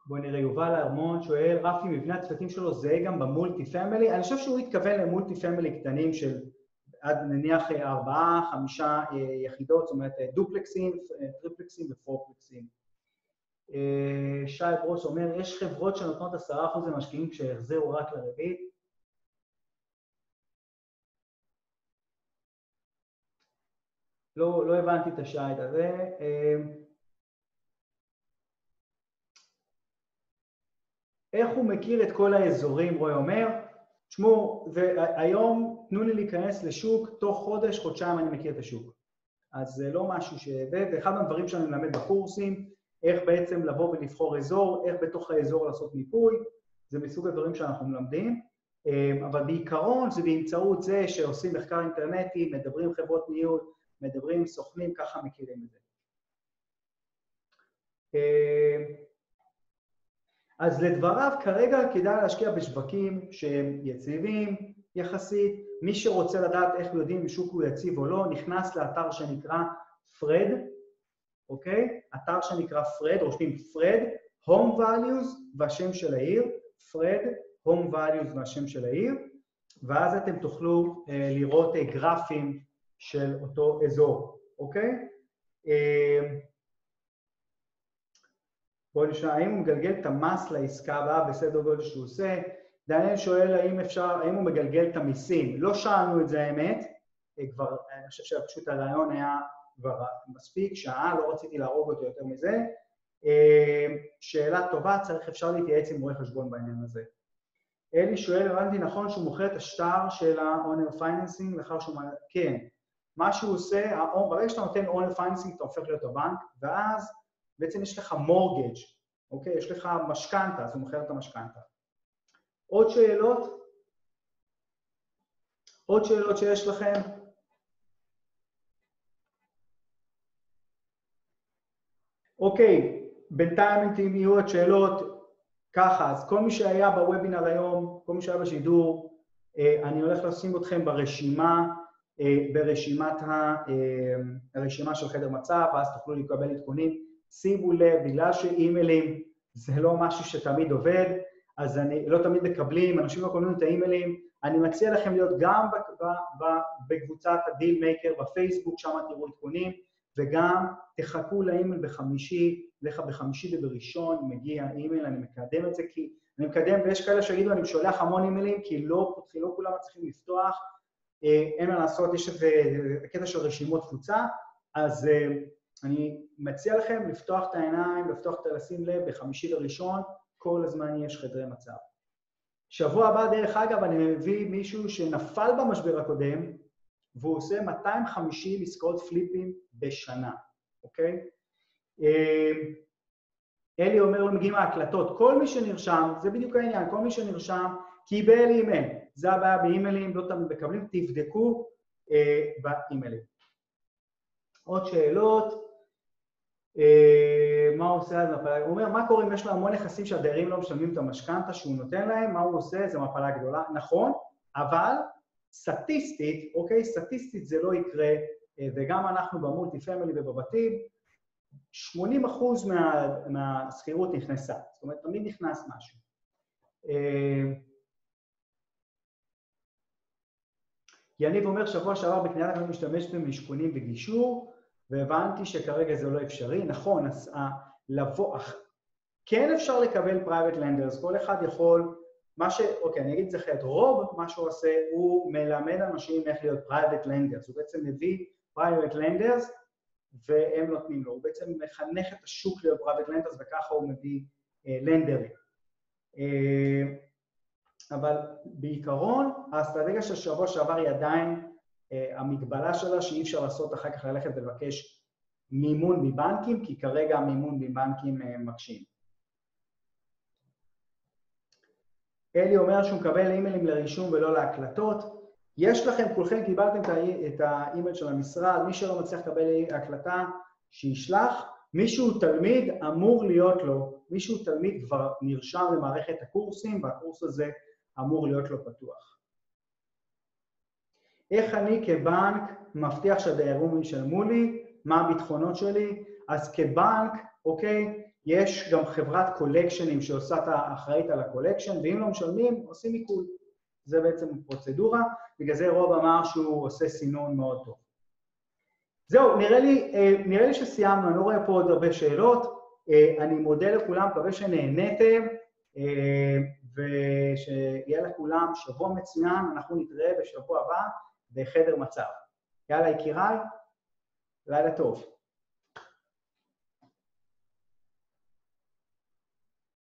בואו נראה, יובל ארמון שואל, רפי מבנה הצוותים שלו זה גם במולטי פמילי? אני חושב שהוא התכוון למולטי פמילי קטנים של עד נניח 4-5 יחידות, זאת אומרת דופלקסים, טריפלקסים ופורפלקסים. שי ברוס אומר, יש חברות שנותנות 10% למשקיעים כשהחזירו רק לריבית. לא הבנתי את השייט הזה. איך הוא מכיר את כל האזורים, רוי אומר? תשמעו, היום תנו לי להיכנס לשוק, תוך חודש, חודשיים אני מכיר את השוק. אז זה לא משהו ואחד מהדברים שאני מלמד בקורסים, איך בעצם לבוא ולבחור אזור, איך בתוך האזור לעשות מיפוי, זה מסוג הדברים שאנחנו מלמדים, אבל בעיקרון זה באמצעות זה שעושים מחקר אינטרנטי, מדברים עם חברות ניהול, מדברים עם סוכנים, ככה מכירים את זה. אז לדבריו, כרגע כדאי להשקיע בשווקים שהם יציבים יחסית. מי שרוצה לדעת איך יודעים אם שוק הוא יציב או לא, נכנס לאתר שנקרא פרד, אוקיי? אתר שנקרא פרד, רושמים פרד, home values והשם של העיר, פרד, home values והשם של העיר, ואז אתם תוכלו לראות גרפים של אותו אזור, אוקיי? בואו נשאל, האם הוא מגלגל את המס לעסקה הבאה בסדר גודל שהוא עושה? דניאל שואל האם הוא מגלגל את המיסים. לא שאלנו את זה האמת, כבר, אני חושב שפשוט הרעיון היה כבר מספיק, שעה, לא רציתי להרוג אותו יותר מזה. שאלה טובה, אפשר להתייעץ עם רואה חשבון בעניין הזה. אלי שואל, הבנתי נכון שהוא מוכר את השטר של ה-owner financing לאחר שהוא... כן, מה שהוא עושה, ברגע שאתה נותן owner financing, אתה הופך להיות הבנק, ואז בעצם יש לך mortgage, אוקיי? יש לך משכנתה, אז הוא מוכר את המשכנתה. עוד שאלות? עוד שאלות שיש לכם? אוקיי, בינתיים אם יהיו עוד שאלות, ככה, אז כל מי שהיה בוובינר היום, כל מי שהיה בשידור, אני הולך לשים אתכם ברשימה, הרשימה של חדר מצב, ואז תוכלו לקבל עדכונים. שימו לב, בגלל שאימיילים זה לא משהו שתמיד עובד, אז לא תמיד מקבלים, אנשים לא קוראים את האימיילים, אני מציע לכם להיות גם בקבוצת הדיל מייקר בפייסבוק, שם תראו עדכונים, וגם תחכו לאימייל בחמישי, לך בחמישי ובראשון מגיע אימייל, אני מקדם את זה כי אני מקדם, ויש כאלה שיגידו, אני שולח המון אימיילים, כי לא כולם צריכים לפתוח, אין מה לעשות, יש את הקטע של רשימות תפוצה, אז אני מציע לכם לפתוח את העיניים, לשים לב, בחמישי וראשון, כל הזמן יש חדרי מצב. שבוע הבא, דרך אגב, אני מביא מישהו שנפל במשבר הקודם, והוא עושה 250 עסקאות פליפים בשנה, אוקיי? אלי אומר, לא מגיעים ההקלטות, כל מי שנרשם, זה בדיוק העניין, כל מי שנרשם, קיבל אימייל, זה הבעיה באימיילים, לא תמיד מקבלים, תבדקו באימיילים. עוד שאלות, מה הוא עושה? הוא אומר, מה קורה אם יש לו המון נכסים שהדיירים לא משלמים את המשכנתה שהוא נותן להם, מה הוא עושה? זה מפלה גדולה, נכון, אבל סטטיסטית, אוקיי, סטטיסטית זה לא יקרה, וגם אנחנו במולטי פמילי ובבתים, 80% מהשכירות נכנסה, זאת אומרת, תמיד נכנס משהו. יניב אומר, שבוע שעבר בקניית אני משתמש במשכונים וגישור, והבנתי שכרגע זה לא אפשרי. נכון, אז כן אפשר לקבל private lenders, כל אחד יכול, אוקיי, אני אגיד את זה אחרת, רוב מה שהוא עושה, הוא מלמד אנשים איך להיות private lenders, הוא בעצם מביא private lenders, והם נותנים לו, הוא בעצם מחנך את השוק להיות private lenders, וככה הוא מביא לנדרים. אבל בעיקרון, האסטרטגיה של שבוע שעבר היא עדיין, המגבלה שלה שאי אפשר לעשות אחר כך ללכת ולבקש מימון מבנקים, כי כרגע המימון מבנקים מקשים. אלי אומר שהוא מקבל אימיילים לרישום ולא להקלטות. יש לכם, כולכם קיבלתם את האימייל של המשרד, מי שלא מצליח לקבל הקלטה שישלח, מישהו תלמיד אמור להיות לו, מישהו תלמיד כבר נרשם למערכת הקורסים, והקורס הזה אמור להיות לו פתוח. איך אני כבנק מבטיח שהדיירים ישלמו לי, מה הביטחונות שלי? אז כבנק, אוקיי, יש גם חברת קולקשנים שעושה את האחראית על הקולקשן, ואם לא משלמים, עושים עיקול. זה בעצם פרוצדורה, בגלל זה רוב אמר שהוא עושה סינון מאוד טוב. זהו, נראה לי שסיימנו, אני לא רואה פה עוד הרבה שאלות, אני מודה לכולם, מקווה שנהניתם, ושיהיה לכולם שבוע מצוין, אנחנו נתראה בשבוע הבא בחדר מצב. יאללה, יקיריי, לילה טוב.